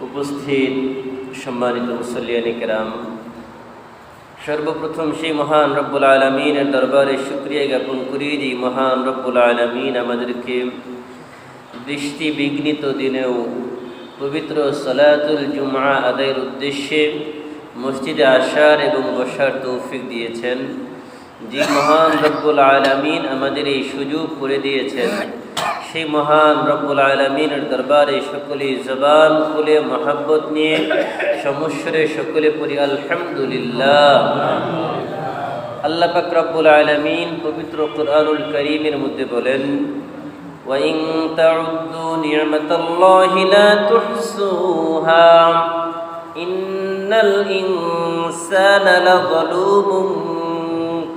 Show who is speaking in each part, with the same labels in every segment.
Speaker 1: উপস্থিত সম্মানিত মুসল্লিয়ানে কেরাম, সর্বপ্রথম সেই মহান রব্বুল আলামিনের দরবারে শুকরিয়া জ্ঞাপন করি যে মহান রব্বুল আলামিন আমাদেরকে দৃষ্টি বিঘ্নিত দিনেও পবিত্র সালাতুল জুমআ আদায়ের উদ্দেশ্যে মসজিদে আসার এবং বসার তৌফিক দিয়েছেন। যে মহান রব্বুল আলামিন আমাদের এই সুযোগ করে দিয়েছেন, সেই মহান রব্বুল আলামিনের দরবারে সকলে জবান খুলে মহব্বত নিয়ে সমস্বরে সকলে পড়ি আলহামদুলিল্লাহ। আল্লাহ পাক রব্বুল আলামিন পবিত্র কুরআনুল কারীমের মধ্যে বলেন, ওয়া ইন তাউদ্দু নি'মাতাল্লাহি লা তুহসুহা ইন্নাল ইনসানা লাযালুমুন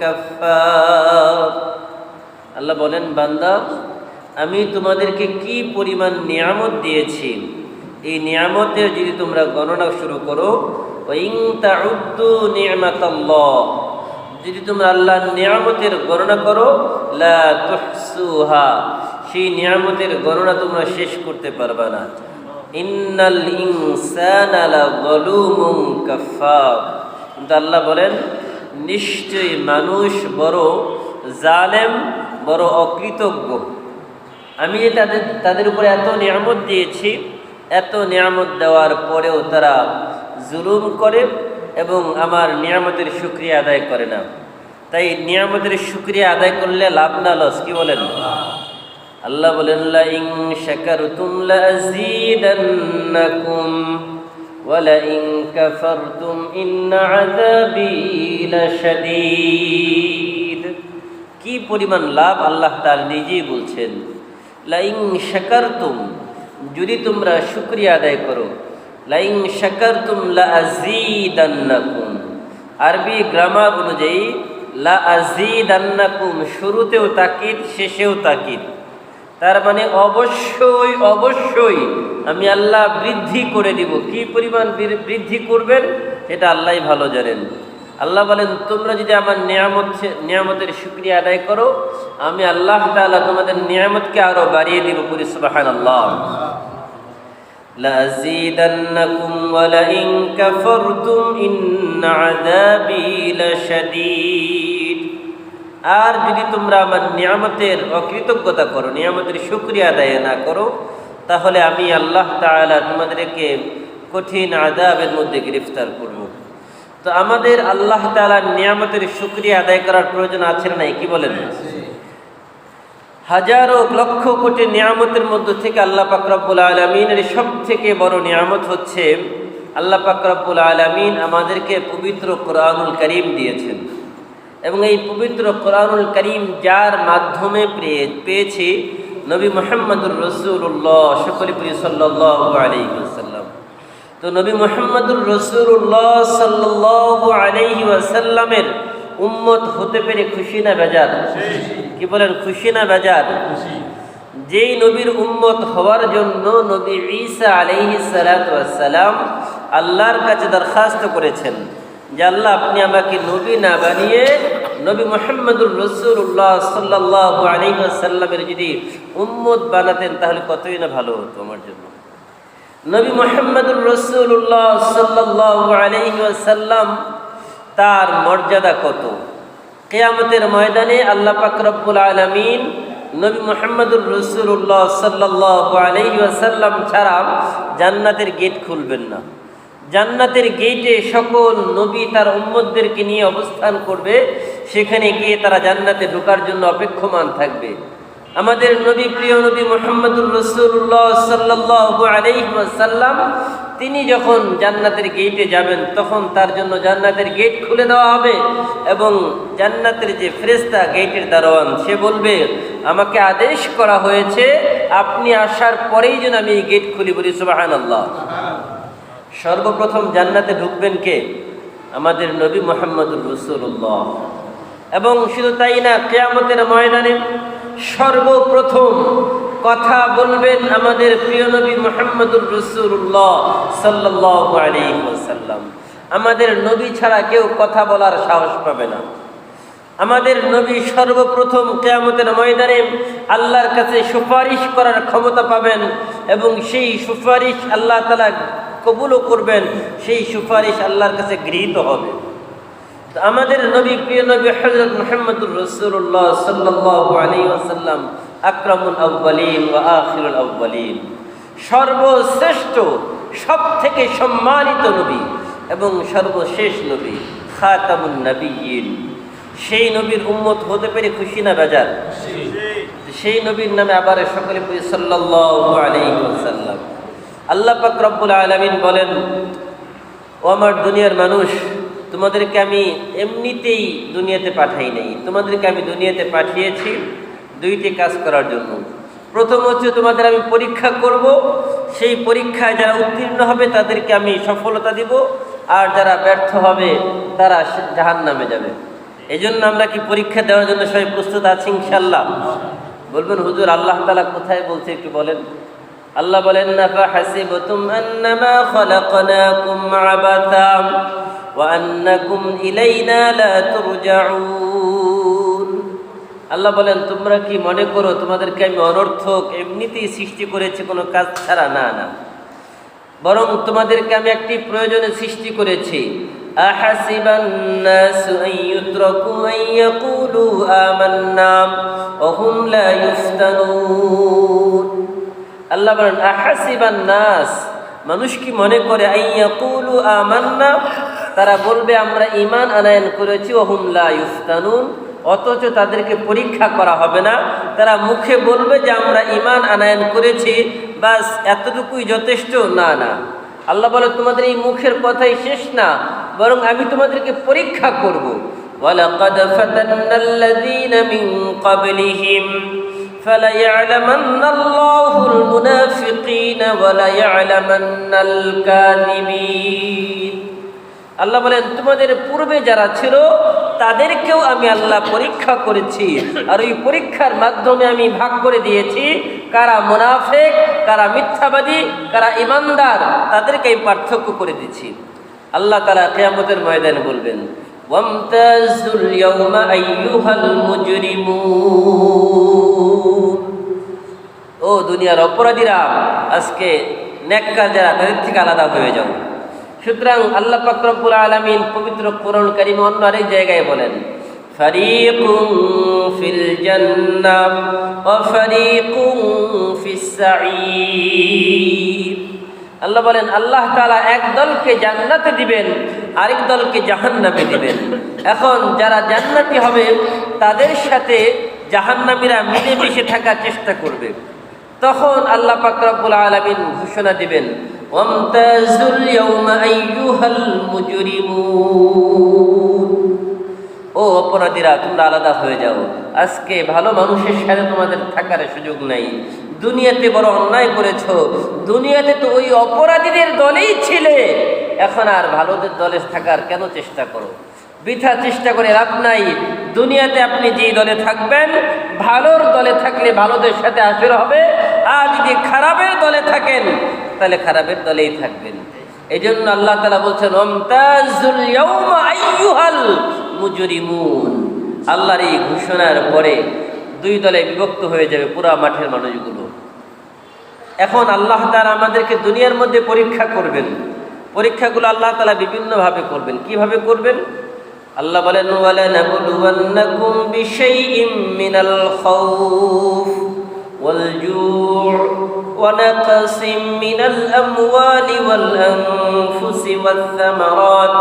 Speaker 1: কাফফার। আল্লাহ বলেন, বান্দা, আমি তোমাদেরকে কি পরিমাণ নিয়ামত দিয়েছি, এই নিয়ামতের যদি তোমরা গণনা শুরু করো, ওয়া ইন তাউদ্দু নি'মাতাল্লাহ, যদি তোমরা আল্লাহর নিয়ামতের গণনা করো, লা তুহসুহা, সেই নিয়ামতের গণনা তোমরা শেষ করতে পারবে না। ইন্নাল ইনসানা লাযালুমুন কাফফার। কিন্তু আল্লাহ বলেন, নিশ্চয়ই মানুষ বড় জালেম, বড় অকৃতজ্ঞ। আমি যে তাদের উপরে এত নিয়ামত দিয়েছি, এত নিয়ামত দেওয়ার পরেও তারা জুলুম করে এবং আমার নিয়ামতের শুকরিয়া আদায় করে না। তাই নিয়ামতের শুকরিয়া আদায় করলে লাভ না লস? কি বলেন? আল্লাহ বলেন, লা ইন শাকারতুম লাযীদান্নাকুম ওয়া লা ইন কাফারতুম ইন্না আযাবী লাশাদীদ। কি পরিমাণ লাভ আল্লাহ তাআলা নিজেই বলছেন। লা ইন শাকারতুম, যদি তোমরা শুকরিয়া আদায় করো, লা ইন শাকারতুম লাযীদান্নাকুম। আরবি গ্রামার অনুযায়ী লা আযীদান্নাকুম শুরুতেও তাকিদ, শেষেও তাকিদ। তার মানে অবশ্যই অবশ্যই আমি আল্লাহ বৃদ্ধি করে দিব। কি পরিমাণ বৃদ্ধি করবেন এটা আল্লাহই ভালো জানেন। আল্লাহ বলেন, তোমরা যদি আমার নিয়ামতের শুকরিয়া আদায় করো, আমি আল্লাহ তাআলা তোমাদের নিয়ামতকে আরো বাড়িয়ে দিব। পুরি সুবহানাল্লাহ। লাযীদান্নাকুম ওয়া লা ইন কাফারতুম ইন্না আযাবী লাশাদীদ। আর যদি তোমরা আমার নিয়ামতের অকৃতজ্ঞতা করো, নিয়ামতের শুকরিয়া আদায় না করো, তাহলে আমি আল্লাহ তাআলা তোমাদেরকে কঠিন আযাবের মধ্যে গ্রেফতার করব। তো আমাদের আল্লাহ তাআলার নিয়ামতের শুকরিয়া আদায় করার প্রয়োজন আছে না নাই? কি বলেন? হাজারো লক্ষ কোটি নিয়ামতের মধ্যে থেকে আল্লাহ পাক রব্বুল আলামিনের সবথেকে বড় নিয়ামত হচ্ছে আল্লাহ পাক রব্বুল আলামিন আমাদেরকে পবিত্র কোরআনুল কারীম দিয়েছেন। এবং এই পবিত্র কোরআনুল কারীম যার মাধ্যমে পেয়েছি, নবী মুহাম্মদুর রাসূলুল্লাহ সাল্লাল্লাহু আলাইহি ওয়াসাল্লাম। তো নবী মুহাম্মদুর রাসূলুল্লাহ সাল্লাল্লাহু আলাইহি ওয়াসাল্লামের উম্মত হতে পেরে খুশি না বেজার? কি বলেন, খুশি না বেজার? যেই নবীর উম্মত হওয়ার জন্য নবী ঈসা আলাইহিস সালাতু ওয়াস সালাম আল্লাহর কাছে দরখাস্ত করেছেন যে আল্লাহ, আপনি আমাকে নবী না বানিয়ে নবী মুহাম্মদুর রাসূলুল্লাহ সাল্লাল্লাহু আলাইহি ওয়াসাল্লামের যদি উম্মত বানাতেন তাহলে কতই না ভালো হতো আমার জন্য। নবী মুহাম্মদুর রাসূলুল্লাহ সাল্লাল্লাহু আলাইহি ওয়াসাল্লাম, তার মর্যাদা কত! কিয়ামতের ময়দানে আল্লাহ পাক রব্বুল আলামিন নবী মুহাম্মদুর রাসূলুল্লাহ সাল্লাল্লাহু আলাইহি ওয়াসাল্লাম ছাড়া জান্নাতের গেট খুলবেন না। জান্নাতের গেটে সকল নবী তার উম্মতদেরকে নিয়ে অবস্থান করবে, সেখানে গিয়ে তারা জান্নাতে ঢোকার জন্য অপেক্ষমান থাকবে। আমাদের নবী, প্রিয় নবী মুহাম্মদুর রাসূলুল্লাহ সাল্লাল্লাহু আলাইহি ওয়াসাল্লাম, তিনি যখন জান্নাতের গেটে যাবেন তখন তার জন্য জান্নাতের গেট খুলে দেওয়া হবে এবং জান্নাতের যে ফেরেশতা গেটের দারোয়ান, সে বলবে, আমাকে আদেশ করা হয়েছে আপনি আসার পরেই যেন আমি এই গেট খুলি। বলি সুবহানাল্লাহ। সর্বপ্রথম জান্নাতে ঢুকবেন কে? আমাদের নবী মুহাম্মদুর রাসূলুল্লাহ। এবং শুধু তাই না, কিয়ামতের ময়দানে সর্বপ্রথম কথা বলবেন আমাদের প্রিয় নবী মুহাম্মদুর রাসূলুল্লাহ সাল্লাল্লাহু আলাইহি ওয়াসাল্লাম। আমাদের নবী ছাড়া কেউ কথা বলার সাহস পাবে না। আমাদের নবী সর্বপ্রথম কিয়ামতের ময়দানে আল্লাহর কাছে সুপারিশ করার ক্ষমতা পাবেন এবং সেই সুপারিশ আল্লাহ তাআলা কবুলও করবেন, সেই সুপারিশ আল্লাহর কাছে গৃহীত হবে। তো আমাদের নবী, প্রিয় নবী হযরত মুহাম্মদুর রাসূলুল্লাহ সাল্লাল্লাহু আলাইহি ওয়াসাল্লাম আকরামুল আউয়ালিন ওয়া আখিরুল আউয়ালিন, সর্বশ্রেষ্ঠ, সবথেকে সম্মানিত নবী এবং সর্বশেষ নবী, খাতামুন নবিয়্যিন। সেই নবীর উম্মত হতে পেরে খুশি না বেজার? সেই নবীর নামে আবার সকলে পড়ি সাল্লাল্লাহু আলাইহি ওয়াসাল্লাম। আল্লাহ পাক রব্বুল আলামিন বলেন, ও আমার দুনিয়ার মানুষ, তোমাদেরকে আমি এমনিতেই দুনিয়াতে পাঠাই নাই, তোমাদেরকে আমি দুনিয়াতে পাঠিয়েছি দুইটি কাজ করার জন্য। প্রথম হচ্ছে তোমাদের আমি পরীক্ষা করব, সেই পরীক্ষায় যারা উত্তীর্ণ হবে তাদেরকে আমি সফলতা দিব, আর যারা ব্যর্থ হবে তারা জাহান্নামে যাবে। এই জন্য আমরা কি পরীক্ষা দেওয়ার জন্য সবাই প্রস্তুত আছি ইনশাআল্লাহ? বলবেন হুজুর আল্লাহ তাআলা কোথায় বলছে একটু বলেন। আল্লাহ বলেন, আফাহাসিবতুম আন্নামা খালাকনাকুম আবাথা ওয়া আন্নাকুম ইলাইনা লা তুরজাউন। আল্লাহ বলেন, তোমরা কি মনে করো তোমাদেরকে আমি অনর্থক এমনিতেই সৃষ্টি করেছি কোনো কাজ ছাড়া? না না, বরং তোমাদেরকে আমি একটি প্রয়োজনে সৃষ্টি করেছি। আহাসিবান নাসু আন ইউতরাকু আন ইয়াকুলু আমান্না ওয়া হুম লা ইফতানুন। আল্লাহ বলেন, আহাসিবান নাস, মানুষ কি মনে করে, আন ইয়াকুলু আমান্না, তারা বলবে আমরা ঈমান আনয়ন করেছি, ওয়া হুম লা ইফতানুন, অথচ তাদেরকে পরীক্ষা করা হবে না। তারা মুখে বলবে যে আমরা ঈমান আনয়ন করেছি, বাস এতটুকুই যথেষ্ট। না না, আল্লাহ বলে তোমাদের এই মুখের কথাই শেষ না, বরং আমি তোমাদেরকে পরীক্ষা করব। ওয়ালাকাদ ফাতান্নাল্লাযীনা মিন ক্বাবলিহিম ফালায়া'লামান্নাল্লাহুল মুনাফিকিনা ওয়া লায়া'লামান্নাল কাযিবিন। আল্লাহ বলেন, তোমাদের পূর্বে যারা ছিল তাদেরকেও আমি আল্লাহ পরীক্ষা করেছি, আর ওই পরীক্ষার মাধ্যমে আমি ভাগ করে দিয়েছি কারা মুনাফিক, কারা মিথ্যাবাদী, কারা ঈমানদার, তাদেরকে আমি পার্থক্য করে দিয়েছি। আল্লাহ তাআলা কিয়ামতের ময়দানে বলবেন, ওয়ামতাজুল ইয়াওমা আইয়ুহাল মুজরিমুন। ও দুনিয়ার অপরাধীরা, আজকে নেককার যারা তাদের থেকে আলাদা হয়ে যাও। সুতরাং আল্লাহ পাক রব্বুল আলামিন পবিত্র কোরআন কারীমে অন্য আরেক জায়গায় বলেন, ফারীকুন ফিল জান্নাহ ওয়া ফারীকুন ফিস সাঈর। আল্লাহ বলেন, আল্লাহ তাআলা এক দলকে জান্নাতে দিবেন, আরেক দলকে জাহান্নামে দিবেন। এখন যারা জান্নাতি হবে তাদের সাথে জাহান্নামীরা মিলেমিশে থাকার চেষ্টা করবে। তখন আল্লাহ পাক রব্বুল আলামিন ঘোষণা দিবেন, ওয়ামতাজুল ইয়াওমা আইয়ুহাল মুজরিমুন। ও অপরাধীরা, তোমরা আলাদা হয়ে যাও, আজকে ভালো মানুষের সাথে তোমাদের থাকার সুযোগ নাই। দুনিয়াতে বড় অন্যায় করেছ, দুনিয়াতে তো ওই অপরাধীদের দলেই ছিলে, এখন আর ভালোদের দলে থাকার কেন চেষ্টা করো? বৃথা চেষ্টা করে লাভ নাই। দুনিয়াতে আপনি যেই দলে থাকবেন, ভালোর দলে থাকলে ভালোদের সাথে আসর হবে, আর যদি খারাপের দলে থাকেন তাহলে খারাপের দলেই থাকবেন। এই জন্য আল্লাহ তাআলা বলছেন, ওয়ামতাজুল ইয়াওমা আইয়ুহাল মুজরিমুন। আল্লাহর এই ঘোষণার পরে দুই দলে বিভক্ত হয়ে যাবে পুরা মাঠের মানুষগুলো। এখন আল্লাহ তাআলা আমাদেরকে দুনিয়ার মধ্যে পরীক্ষা করবেন। পরীক্ষাগুলো আল্লাহ তাআলা বিভিন্নভাবে করবেন। কিভাবে করবেন? আল্লাহ বলেন, ওয়ালানাবলুওয়ান্নাকুম বিশাইইম মিনাল খাউফ ওয়াল জু' ওয়া নাকসিম মিনাল আমওয়ালি ওয়াল আনফুসি ওয়াস সামারাত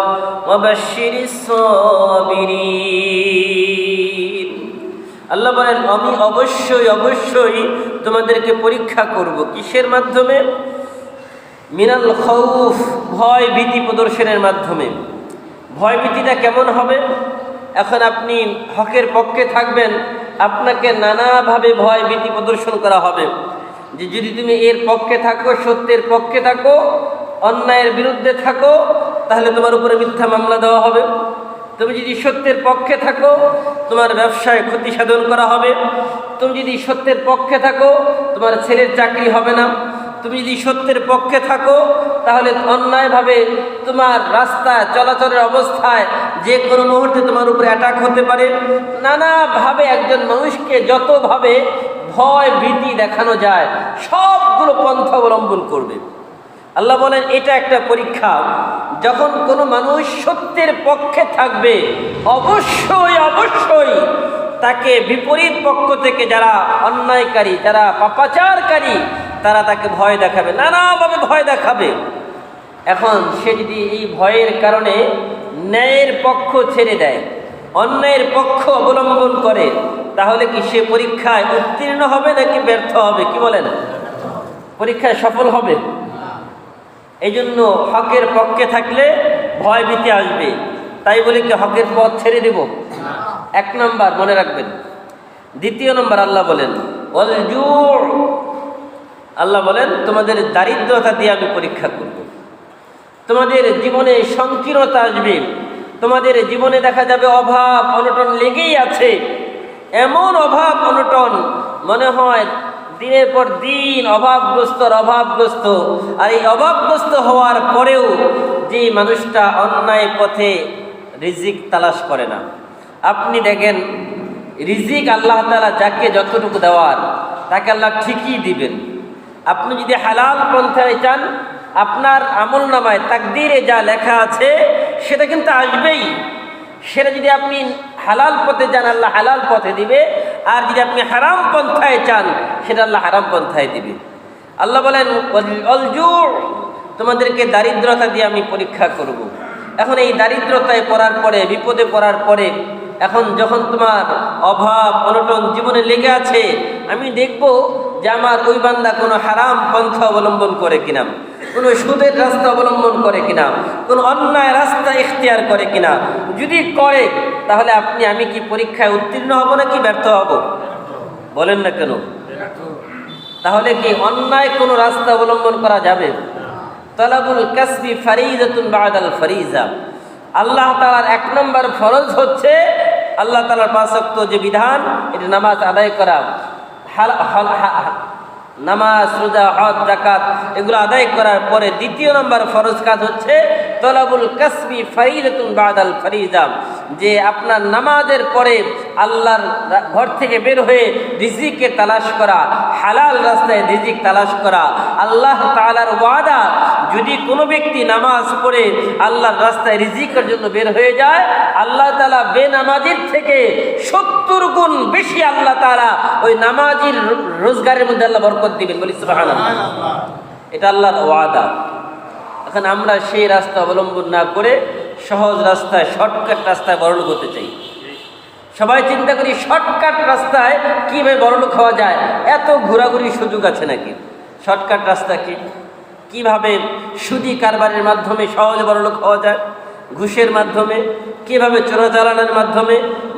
Speaker 1: ওয়া বাশশিরিস সাবিরিন। আল্লাহ বলেন, আমি অবশ্যই তোমাদেরকে পরীক্ষা করব। কিসের মাধ্যমে? মিনাল খাউফ, ভয় ভীতি প্রদর্শনের মাধ্যমে। ভয় ভীতিটা কেমন হবে? এখন আপনি হকের পক্ষে থাকবেন, আপনাকে নানাভাবে ভয় ভীতি প্রদর্শন করা হবে যে যদি তুমি এর পক্ষে থাকো, সত্যের পক্ষে থাকো, অন্যায়ের বিরুদ্ধে থাকো, তাহলে তোমার উপরে মিথ্যা মামলা দেওয়া হবে। তুমি যদি সত্যের পক্ষে থাকো, তোমার ব্যবসায় ক্ষতি সাধন করা হবে। তুমি যদি সত্যের পক্ষে থাকো, তোমার ছেলের চাকরি হবে না। তুমি যদি সত্যের পক্ষে থাকো, তাহলে অন্যায়ভাবে তোমার রাস্তায় চলাচলের অবস্থায় যে কোনো মুহূর্তে তোমার উপরে অ্যাটাক হতে পারে। নানাভাবে একজন মানুষকে যতভাবে ভয় ভীতি দেখানো যায়, সবগুলো পন্থা অবলম্বন করবে। আল্লাহ বলেন এটা একটা পরীক্ষা। যখন কোনো মানুষ সত্যের পক্ষে থাকবে, অবশ্যই অবশ্যই তাকে বিপরীত পক্ষ থেকে যারা অন্যায়কারী, যারা পাপাচারকারী, তারা তাকে ভয় দেখাবে, নানাভাবে ভয় দেখাবে। এখন সে যদি এই ভয়ের কারণে ন্যায়ের পক্ষ ছেড়ে দেয়, অন্যায়ের পক্ষ অবলম্বন করে, তাহলে কি সে পরীক্ষায় উত্তীর্ণ হবে নাকি ব্যর্থ হবে? কি বলেন? পরীক্ষায় সফল হবে। এই জন্য হকের পক্ষে থাকলে ভয় ভীতি আসবে। তাই বলে কি হকের পথ ছেড়ে দেব? এক নম্বর মনে রাখবেন। দ্বিতীয় নম্বর আল্লাহ বলেন আল্লাহ বলেন তোমাদের দারিদ্রতা দিয়ে আমি পরীক্ষা করব। তোমাদের জীবনে সংকীর্ণতা আসবে, তোমাদের জীবনে দেখা যাবে অভাব অনটন লেগেই আছে। এমন অভাব অনটন মনে হয় দিনের পর দিন অভাবগ্রস্ত। আর এই অভাবগ্রস্ত হওয়ার পরেও যে মানুষটা অন্যায় পথে রিজিক তালাশ করে না, আপনি দেখেন রিজিক আল্লাহ তাআলা যাকে যতটুকু দেওয়ার তাকে আল্লাহ ঠিকই দিবেন। আপনি যদি হালাল পন্থায় চান, আপনার আমল নামায় তাকদীরে যা লেখা আছে সেটা কিন্তু আসবেই। সেটা যদি আপনি হালাল পথে যান, আল্লাহ হালাল পথে দিবে। আর যদি আপনি হারাম পন্থায় চান, সেটা আল্লাহ হারাম পন্থায় দিবে। আল্লাহ বলেন তোমাদেরকে দারিদ্রতা দিয়ে আমি পরীক্ষা করব। এখন এই দারিদ্রতায় পড়ার পরে, বিপদে পড়ার পরে, এখন যখন তোমার অভাব অনটন জীবনে লেগে আছে, আমি দেখব যে আমার ওই বান্দা কোনো হারাম পন্থা অবলম্বন করে কিনা, কোনো সুদের রাস্তা অবলম্বন করে কিনা, কোনো অন্যায় রাস্তা ইখতিয়ার করে কিনা। যদি করে তাহলে আমি কি পরীক্ষায় উত্তীর্ণ হব নাকি ব্যর্থ হব? বলেন না কেন? তাহলে কি অন্যায় কোনো রাস্তা অবলম্বন করা যাবে? তালাবুল কাসবি ফারিজাতুন বাদাল ফারিজা। আল্লাহ তাআলার এক নম্বর ফরজ হচ্ছে আল্লাহ তাআলার পাঁচ ওয়াক্ত যে বিধান, এটা নামাজ আদায় করা, নামাজ, রোজা, হজ, যাকাত এগুলো আদায় করার পরে দ্বিতীয় নম্বর ফরজ কাজ হচ্ছে তলাবুল কাসবি ফারিজাতুন বাদাল ফারিজা, যে আপনার নামাজের পরে আল্লাহর ঘর থেকে বের হয়ে রিজিকের তালাশ করা, হালাল রাস্তায় রিজিক তালাশ করা। আল্লাহ তাআলার ওয়াদা, যদি কোনো ব্যক্তি নামাজ পড়ে আল্লাহর রাস্তায় রিজিকের জন্য বের হয়ে যায়, আল্লাহ তাআলা বেনামাজির থেকে 70 গুণ বেশি আল্লাহ তাআলা ওই নামাজির রোজগারের মধ্যে আল্লাহ বরকত দিবেন। বলি সুবহানাল্লাহ। এটা আল্লাহর ওয়াদা। এখন আমরা সেই রাস্তা অবলম্বন না করে সহজ রাস্তায়, শর্টকাট রাস্তায় বড়লোক হতে চাই। সবাই চিন্তা করি শর্টকাট রাস্তায় কীভাবে বড়লোক হওয়া যায়। এত ঘোরাঘুরির সুযোগ আছে নাকি? শর্টকাট রাস্তা কি? কিভাবে সুদি কারবারের মাধ্যমে সহজে বড়লোক হওয়া যায়, ঘুষের মাধ্যমে, কিভাবে চোরাচালানের মাধ্যমে,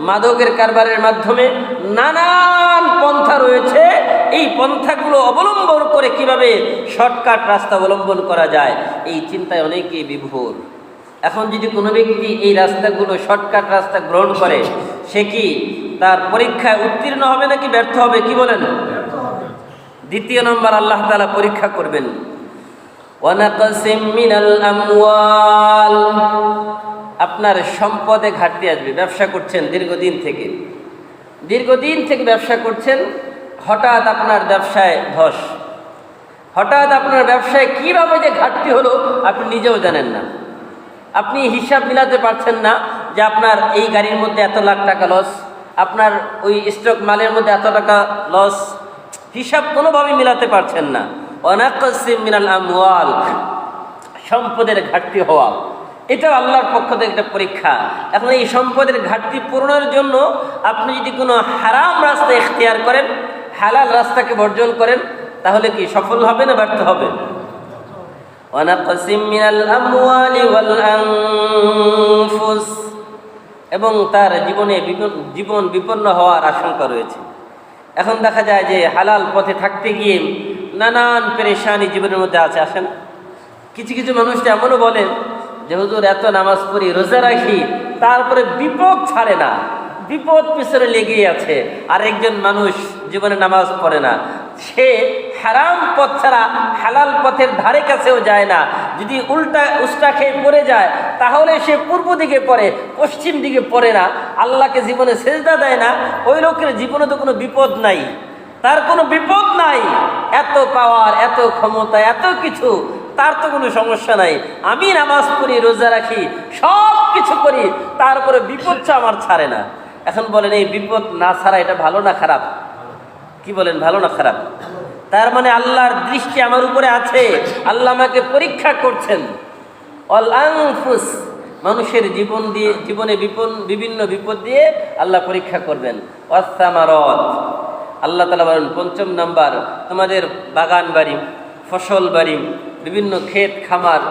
Speaker 1: মাদকের কারবারের মাধ্যমে, নানান পন্থা রয়েছে। এই পন্থাগুলো অবলম্বন করে কিভাবে শর্টকাট রাস্তা অবলম্বন করা যায়, এই চিন্তায় অনেকেই বিভোর। এখন যদি কোনো ব্যক্তি এই রাস্তাগুলো, শর্টকাট রাস্তা গ্রহণ করে, সে কি তার পরীক্ষায় উত্তীর্ণ হবে নাকি ব্যর্থ হবে? কি বলেন? দ্বিতীয় নম্বর আল্লাহ তাআলা পরীক্ষা করবেন ওয়ানাকসিম মিনাল আমওয়াল। আপনার সম্পদে ঘাটতি আসবে। ব্যবসা করছেন দীর্ঘদিন থেকে ব্যবসা করছেন, হঠাৎ আপনার ব্যবসায় ধস, হঠাৎ আপনার ব্যবসায় কিভাবে যে ঘাটতি হলো আপনি নিজেও জানেন না। আপনি হিসাব মিলাতে পারছেন না যে আপনার এই গাড়ির মধ্যে এত লাখ টাকা লস, আপনার ওই স্টক মালের মধ্যে এত টাকা লস, হিসাব কোনোভাবেই মিলাতে পারছেন না। ওয়ানাকসিম মিনাল আমওয়াল, সম্পদের ঘাটতি হওয়া, এটা আল্লাহর পক্ষ থেকে একটা পরীক্ষা। এখন এই সম্পদের ঘাটতি পূরণের জন্য আপনি যদি কোনো হারাম রাস্তা ইখতিয়ার করেন, হালাল রাস্তাকে বর্জন করেন, তাহলে কি সফল হবে না ব্যর্থ হবে? ওয়ানাকসিম মিনাল আমওয়ালি ওয়াল আনফুস, এবং তার জীবন বিপন্ন হওয়ার আশঙ্কা রয়েছে। এখন দেখা যায় যে হালাল পথে থাকতে গিয়ে নানান পেরেশানি জীবনের মধ্যে আছে। আসেন, কিছু মানুষ এমনও বলেন যে হুজুর এত নামাজ পড়ি, রোজা রাখি, তারপরে বিপদ ছাড়ে না, বিপদ পিছনে লেগেই আছে। আর একজন মানুষ জীবনে নামাজ পড়ে না, সে হারাম পথ ছাড়া হালাল পথের ধারে কাছেও যায় না। যদি উস্টা খেয়ে পড়ে যায় তাহলে সে পূর্ব দিকে পড়ে, পশ্চিম দিকে পড়ে না, আল্লাহকে জীবনে সেজদা দেয় না। ওই লোকের জীবনে তো কোনো বিপদ নাই, তার কোনো বিপদ নাই। এত পাওয়ার, এত ক্ষমতা, এত কিছু, তার তো কোনো সমস্যা নাই, আমি নামাজ পড়ি, রোজা রাখি, সব কিছু করি, তারপরে বিপদটা আমার ছাড়ে না। এখন বলেন এই বিপদ না ছাড়া এটা ভালো না খারাপ? কি বলেন, ভালো না খারাপ? তার মানে আল্লাহর দৃষ্টি আমার উপরে আছে, আল্লাহ আমাকে পরীক্ষা করছেন। অল আনফুস, মানুষের জীবনে বিভিন্ন বিপদ দিয়ে আল্লাহ পরীক্ষা করবেন। ওয়াসসামারাত, আল্লাহ তাআলা বলেন ৫ম নাম্বার, তোমাদের বাগান বাড়ি, ফসল বাড়ি, বিভিন্ন ক্ষেত খামার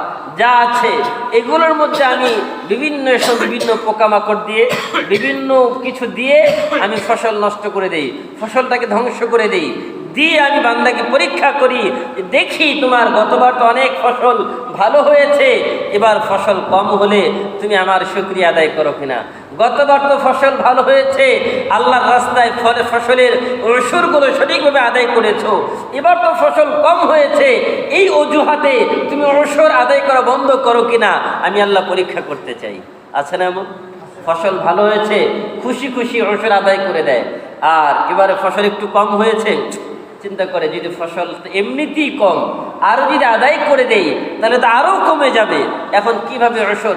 Speaker 1: যা আছে এগুলোর মধ্যে আমি বিভিন্ন পোকামাকড় দিয়ে, বিভিন্ন কিছু দিয়ে আমি ফসল নষ্ট করে দেই, ফসলটাকে ধ্বংস করে দেই, দিয়ে আমি বান্দাকে পরীক্ষা করি, দেখি তোমার গতবার তো অনেক ফসল ভালো হয়েছে, এবার ফসল কম হলে তুমি আমার শুকরিয়া আদায় করো কিনা। গতবার তো ফসল ভালো হয়েছে, আল্লাহর রাস্তায় ফসলের ওসুরগুলো সঠিকভাবে আদায় করেছো, এবার তো ফসল কম হয়েছে, এই অজুহাতে তুমি ওসুর আদায় করা বন্ধ করো কিনা, আমি আল্লাহ পরীক্ষা করতে চাই। আছে না এমন? ফসল ভালো হয়েছে, খুশি খুশি ওসুর আদায় করে দেয়, আর এবারে ফসল একটু কম হয়েছে, চিন্তা করে যদি ফসল এমনিতেই কম, আরও যদি আদায় করে দেই তাহলে তো আরও কমে যাবে, এখন কিভাবে ওসর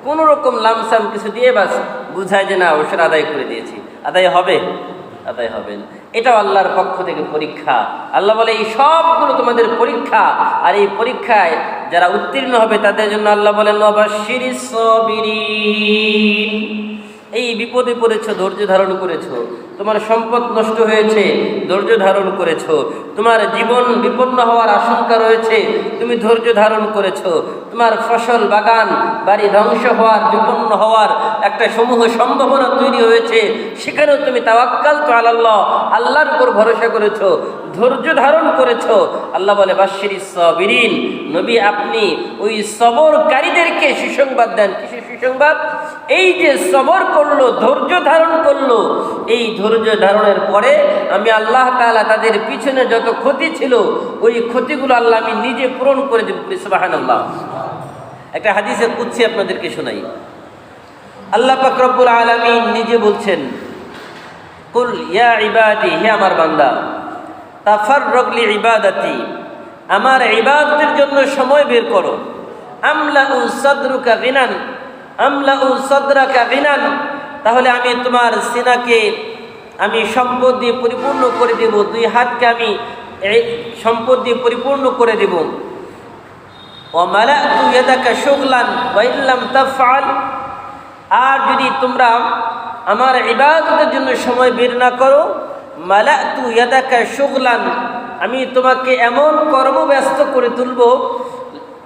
Speaker 1: কোনো রকম লামসাম কিছু দিয়ে বাস বুঝায় যে না ওসর আদায় করে দিয়েছি, আদায় হবে? আদায় হবে না। এটাও আল্লাহর পক্ষ থেকে পরীক্ষা। আল্লাহ বলে এই সবগুলো তোমাদের পরীক্ষা, আর এই পরীক্ষায় যারা উত্তীর্ণ হবে তাদের জন্য আল্লাহ বলেন ওয়াবাশশিরিস সাবিরিন। এই বিপদে পড়েছো, ধৈর্য ধারণ করেছো, তোমার সম্পদ নষ্ট হয়েছে, ধৈর্য ধারণ করেছো, তোমার জীবন বিপন্ন হওয়ার আশঙ্কা রয়েছে, তুমি ধৈর্য ধারণ করেছো, তোমার ফসল বাগান বাড়ি ধ্বংস হওয়ার, বিপন্ন হওয়ার একটা সমূহ সম্ভাবনা তৈরি হয়েছে, সেখানেও তুমি তাওয়াক্কালতু আলাল্লাহ, আল্লাহর উপর ভরসা করেছো, ধৈর্য ধারণ করেছো। আল্লাহ বলে বাশশিরিস সাবিরিন, নবী আপনি ওই সবরকারীদেরকে সুসংবাদ দেন। কিসের সুসংবাদ? এই যে সবর করলো, ধৈর্য ধারণ করলো, এই ধৈর্য ধারণের পরে আমি আল্লাহ তাআলা তাদের পিছনে যত ক্ষতি ছিল ওই ক্ষতিগুলো আল্লাহ আমি নিজে পূরণ করে দেব। সুবহানাল্লাহ। একটা হাদিসে কুদসি আপনাদেরকে শোনাই। আল্লাহ পাক রব্বুল আলামিন নিজে বলছেন, কুল ইয়া ইবাদি, হে আমার বান্দা, তাফাররাগ লি ইবাদাতি, আমার ইবাদতের জন্য সময় বের করো। আমলাউ সাদরুকা গিনান, আমলাউ সাদরাকা গিনান, তাহলে আমি তোমার সিনাকে আমি সম্পদ দিয়ে পরিপূর্ণ করে দেব, দুই হাতকে আমি সম্পদ দিয়ে পরিপূর্ণ করে দেব। ওয়া মালাতু ইয়াদাকা শুগলান ওয়া ইল্লাম তাফআল, আর যদি তোমরা আমার ইবাদতের জন্য সময় বের না করো, মালাতু ইয়াদাকা শুগলান, আমি তোমাকে এমন কর্মব্যস্ত করে তুলব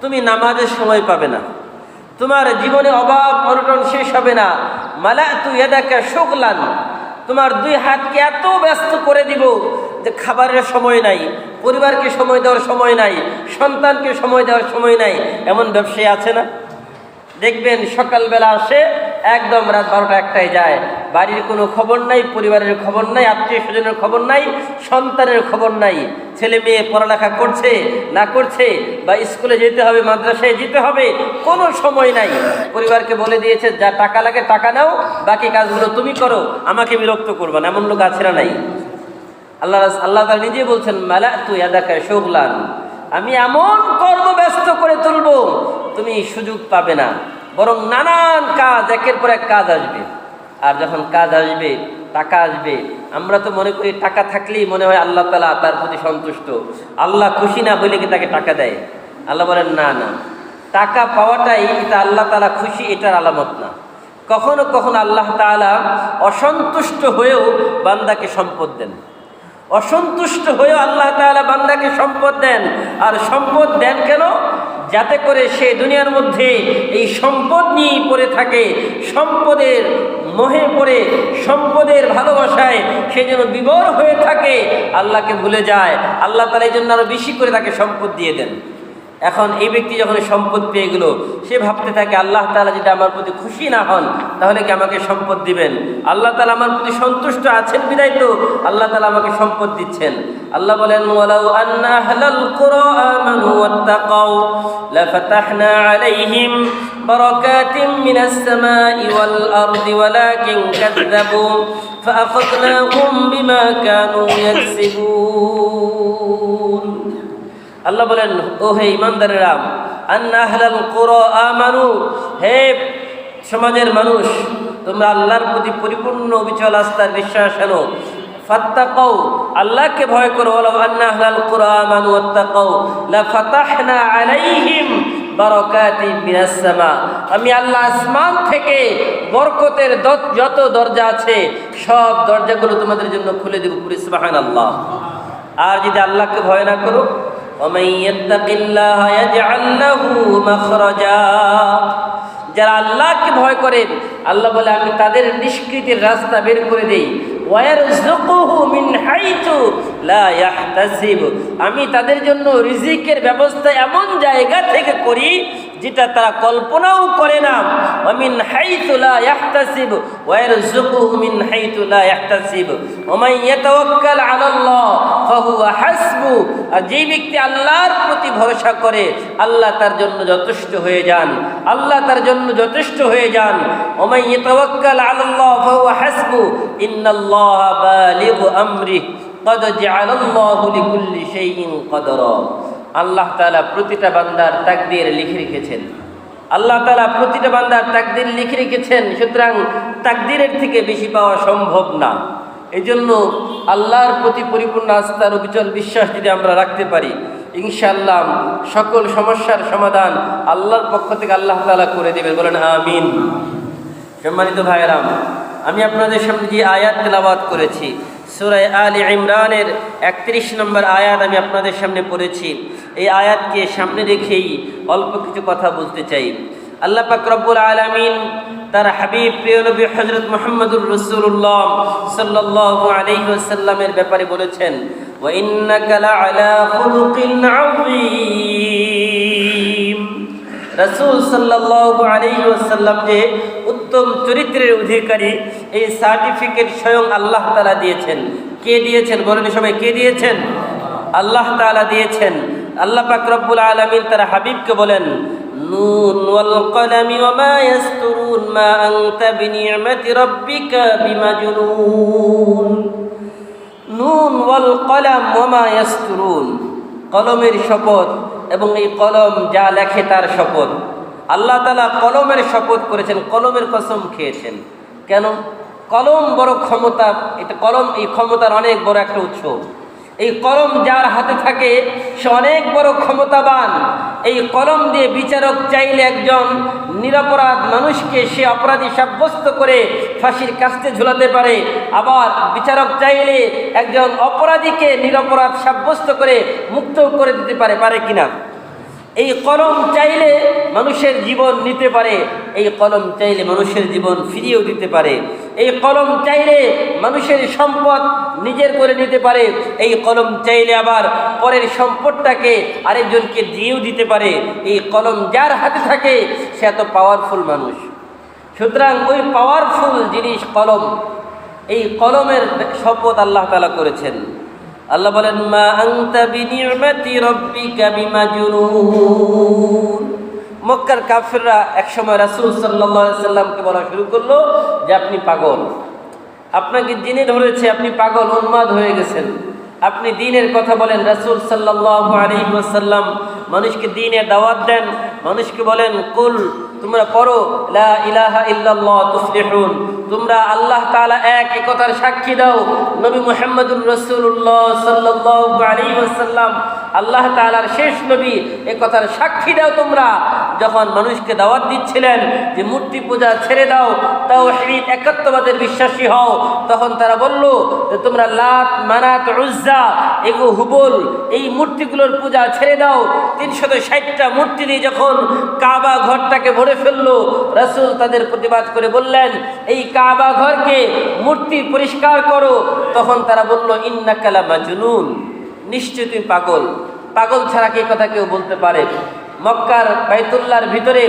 Speaker 1: তুমি নামাজের সময় পাবে না, তোমার জীবনে অভাব অনটন শেষ হবে না। মালাতু ইয়াদাকা শুগলান, তোমার দুই হাতকে এত ব্যস্ত করে দিব যে খাবারের সময় নাই, পরিবারকে সময় দেওয়ার সময় নাই, সন্তানকে সময় দেওয়ার সময় নাই। এমন ব্যবসায়ী আছে না? দেখবেন সকালবেলা আসে, একদম রাত 12টা 1টায় যায়, বাড়ির কোনো খবর নাই, পরিবারের খবর নাই, আত্মীয় স্বজনের খবর নাই, সন্তানের খবর নাই, ছেলে মেয়ে পড়ালেখা করছে না করছে, বা স্কুলে যেতে হবে, মাদ্রাসায় যেতে হবে, কোনো সময় নাই। পরিবারকে বলে দিয়েছে যা টাকা লাগে টাকা নাও, বাকি কাজগুলো তুমি করো, আমাকে বিরক্ত করবা না। এমন লোক আছে না? নাই। আল্লাহ তাআলা নিজে বলছেন মালাতু ইয়াদাকা শুগলান, আমি এমন কর্মব্যস্ত করে তুলবো তুমি সুযোগ পাবে না, বরং নানান কাজ, একের পর এক কাজ আসবে। আর যখন কাজ আসবে, টাকা আসবে, আমরা তো মনে করি টাকা থাকলেই মনে হয় আল্লাহ তাআলা তার প্রতি সন্তুষ্ট, আল্লাহ খুশি না হইলে কি তাকে টাকা দেয়? আল্লাহ বলেন না না, টাকা পাওয়াটাই এটা আল্লাহ তাআলা খুশি, এটার আলামত না। কখনো কখনো আল্লাহ তাআলা অসন্তুষ্ট হয়েও বান্দাকে সম্পদ দেন, অসন্তুষ্ট হয়েও আল্লাহ তাআলা বান্দাকে সম্পদ দেন। আর সম্পদ দেন কেন? যাতে করে সে দুনিয়ার মধ্যে এই সম্পদ নিয়েই পড়ে থাকে, সম্পদের মোহে পড়ে, সম্পদের ভালোবাসায় সে যেন বিভোর হয়ে থাকে, আল্লাহকে ভুলে যায়। আল্লাহ তাআলা এই জন্য আরো বেশি করে তাকে সম্পদ দিয়ে দেন। এখন এই ব্যক্তি যখন সম্পদ পেয়ে গেল, সে ভাবতে থাকে আল্লাহ তাআলা যদি আমার প্রতি খুশি না হন তাহলে কি আমাকে সম্পদ দিবেন? আল্লাহ তাআলা আমার প্রতি সন্তুষ্ট আছেন বিধায় তো আল্লাহ তাআলা আমাকে সম্পদ দিচ্ছেন। আল্লাহ বলেন ওয়ালাউ আন্না আহলাল কুরা আমানু ওয়াত্তাকাউ লাফাতাহনা আলাইহিম বারাকাতিম মিনাস সামাই ওয়াল আরদি ওয়ালাকিন কাযযাবু ফাআখাযনাহুম বিমা কানু ইয়াকসিবুন। আল্লাহ বলেন, ও হে ঈমানদারেরা, আন্না আহলাল কুরা আমানু, হে সমাজের মানুষ, তোমরা আল্লাহর প্রতি পরিপূর্ণ অবিচল আস্থার বিশ্বাস আনো। ফাত্তাকাউ, আল্লাহকে ভয় করো। ওয়ালাউ আন্না আহলাল কুরা আমানু ওয়াত্তাকাউ লাফাতাহনা আলাইহিম বারাকাতিন মিনাস সামা, আমি আল্লাহ আসমান থেকে বরকতের যত দরজা আছে সব দরজাগুলো তোমাদের জন্য খুলে দেব। পুরো সুবহানাল্লাহ। আর যদি আল্লাহকে ভয় না করো, ওয়ামান ইয়াত্তাকিল্লাহা ইয়াজআল লাহু মাখরাজা, যারা আল্লাহকে ভয় করেন, আল্লাহ বলে আমি তাদের নিষ্কৃতির রাস্তা বের করে দেই। ওয়ারযুকুহু মিন হাইতু লা ইয়াহতাসিব, আমি তাদের জন্য রিজিকের ব্যবস্থা এমন জায়গা থেকে করি যেটা তারা কল্পনাও করে না। ওয়া মিন হাইতু লা ইয়াহতাসিব ওয়ারযুকুহু মিন হাইতু লা ইয়াহতাসিব ওয়া মান ইয়াতাওয়াক্কাল আলাল্লাহ ফাহুয়া হাসবু, আর যে ব্যক্তি আল্লাহর প্রতি ভরসা করে আল্লাহ তার জন্য যথেষ্ট হয়ে যান, আল্লাহ তার জন্য যথেষ্ট হয়ে যান। ওয়া মান ইয়াতাওয়াক্কাল আলাল্লাহ ফাহুয়া হাসবু ইন্নাল্লাহা বালিগু আমরিহি ক্বাদ জাআলাল্লাহু লিকুল্লি শাইইন কদরা। আল্লাহ তাআলা প্রতিটা বান্দার তাকদীর লিখে রেখেছেন। আল্লাহ তাআলা প্রতিটা বান্দার তাকদীর লিখে রেখেছেন, সুতরাং তাকদীরের থেকে বেশি পাওয়া সম্ভব না। এই জন্য আল্লাহর প্রতি পরিপূর্ণ আস্থার অবিচল বিশ্বাস যদি আমরা রাখতে পারি, ইনশাআল্লাহ সকল সমস্যার সমাধান আল্লাহর পক্ষ থেকে আল্লাহ তাআলা করে দেবেন। বলেন আমিন। সম্মানিত ভাইয়েরা, আমি আপনাদের সামনে যে আয়াত তেলাওয়াত করেছি, সূরা আলে ইমরানের 31 নম্বর আয়াত আমি আপনাদের সামনে পড়েছি। এই আয়াতকে সামনে রেখেই অল্প কিছু কথা বলতে চাই। আল্লাহ পাক রব্বুল আলামিন তার হাবিব প্রিয় নবী হযরত মুহাম্মদুর রাসূলুল্লাহ সাল্লাল্লাহু আলাইহি ওয়াসাল্লামের ব্যাপারে বলেছেন, ওয়া ইন্নাকা লাআলা খুলুকিন আযীম। রাসূল সাল্লাল্লাহু আলাইহি ওয়াসাল্লাম যে উত্তম চরিত্রের অধিকারী, এই সার্টিফিকেট স্বয়ং আল্লাহ তাআলা দিয়েছেন। কে দিয়েছেন বলেন সবাই? কে দিয়েছেন? আল্লাহ তাআলা দিয়েছেন। আল্লাহ পাক রব্বুল আলামিন তার হাবিবকে বলেন, নুন ওয়াল কলামি ওয়া মা ইয়াসতুরুন মা আনতা বিনি'মাতি রাব্বিকা বিমাজনুন। নুন ওয়াল কলাম ওয়া মা ইয়াসতুরুন, কলমের শপথ এবং এই কলম যা লেখে তার শপথ। আল্লাহ তাআলা কলমের শপথ করেছেন, কলমের কসম খেয়েছেন। কেন? কলম বড় ক্ষমতা, এটা কলম এই ক্ষমতার অনেক বড় একটা উৎস। এই কলম যার হাতে থাকে সে অনেক বড় ক্ষমতাবান। এই কলম দিয়ে বিচারক চাইলে একজন নিরপরাধ মানুষকে সে অপরাধী সাব্যস্ত করে ফাঁসির কাস্তে ঝুলাতে পারে, আবার বিচারক চাইলে একজন অপরাধীকে নিরপরাধ সাব্যস্ত করে মুক্ত করে দিতে পারে, পারে কিনা? এই কলম চাইলে মানুষের জীবন নিতে পারে, এই কলম চাইলে মানুষের জীবন ফিরিয়েও দিতে পারে। এই কলম চাইলে মানুষের সম্পদ নিজের করে নিতে পারে, এই কলম চাইলে আবার পরের সম্পদটাকে আরেকজনকে দিয়েও দিতে পারে। এই কলম যার হাতে থাকে সে এত পাওয়ারফুল মানুষ। সুতরাং ওই পাওয়ারফুল জিনিস কলম, এই কলমের শপথ আল্লাহ তাআলা করেছেন। আল্লাহ বলেন, মা আনতা বিনি'মাতি রাব্বিকা বিমাজনুন। মক্কার কাফেররা একসময় রাসূল সাল্লাল্লাহু আলাইহি সাল্লামকে বলা শুরু করলো যে আপনি পাগল, আপনাকে জিনে ধরেছে, আপনি পাগল, উন্মাদ হয়ে গেছেন, আপনি দ্বীনের কথা বলেন। রাসূল সাল্লাল্লাহু আলাইহি ওয়াসাল্লাম মানুষকে দ্বীনের দাওয়াত দেন, মানুষকে বলেন, কুল, তোমরা পড়ো লা ইলাহা ইল্লাল্লাহ তুফলিহুন, তোমরা আল্লাহ তাআলা এক, এই কথার সাক্ষী দাও। নবী মুহাম্মদুর রাসূলুল্লাহ সাল্লাল্লাহু আলাইহি ওয়াসাল্লাম আল্লাহ তাআলার শেষ নবী, এই কথার সাক্ষী দাও তোমরা। যখন মানুষকে দাওয়াত দিচ্ছিলেন যে মূর্তি পূজা ছেড়ে দাও, তাওহীদ একাত্মবাদের বিশ্বাসী হও, তখন তারা বলল যে তোমরা লাত, মানাত, উজ্জা, এগো হুবল, এই মূর্তিগুলোর পূজা ছেড়ে দাও। 360টা মূর্তি দিয়ে যখন কাবা ঘরটাকে ভরে ফেললো, রাসূল তাদের প্রতিবাদ করে বললেন, এই কাবা ঘরকে মূর্তি পরিষ্কার করো। তখন তারা বলল, ইন্নাকা লামাজনুন, নিশ্চয় তুমি পাগল, পাগল ছাড়া কি কথা কেউ বলতে পারে? মক্কার বাইতুল্লাহর ভিতরে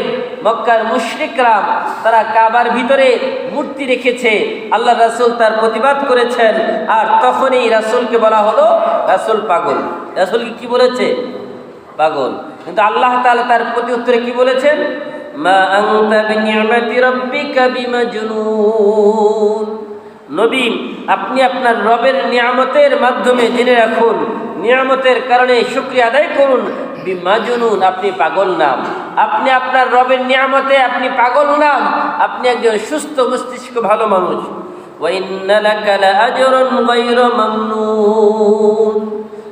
Speaker 1: মক্কার মুশরিকরা তারা কাবার ভিতরে মূর্তি রেখেছে, আল্লাহ রাসূল তার প্রতিবাদ করেছেন। আর তখনই রাসূলকে বলা হলো রাসূল পাগল। রাসূলকে কি বলেছে? পাগল। কিন্তু আল্লাহ তাআলা তার প্রতি উত্তরে কি বলেছেন? মা আনতা বিনি'মাতি রাব্বিকা বিমাজনুন। নবী, আপনি আপনার রবের নিয়ামতের মাধ্যমে জেনে রাখুন, নিয়ামতের কারণে শুকরিয়া আদায় করুন। বিমাজনুন, আপনি পাগল না। আপনি আপনার রবের নিয়ামতে আপনি পাগল না, আপনি একজন সুস্থ মস্তিষ্ক ভালো মানুষ। ওয়া ইন্না লাকা লাআজরুন গায়রা মামনুন,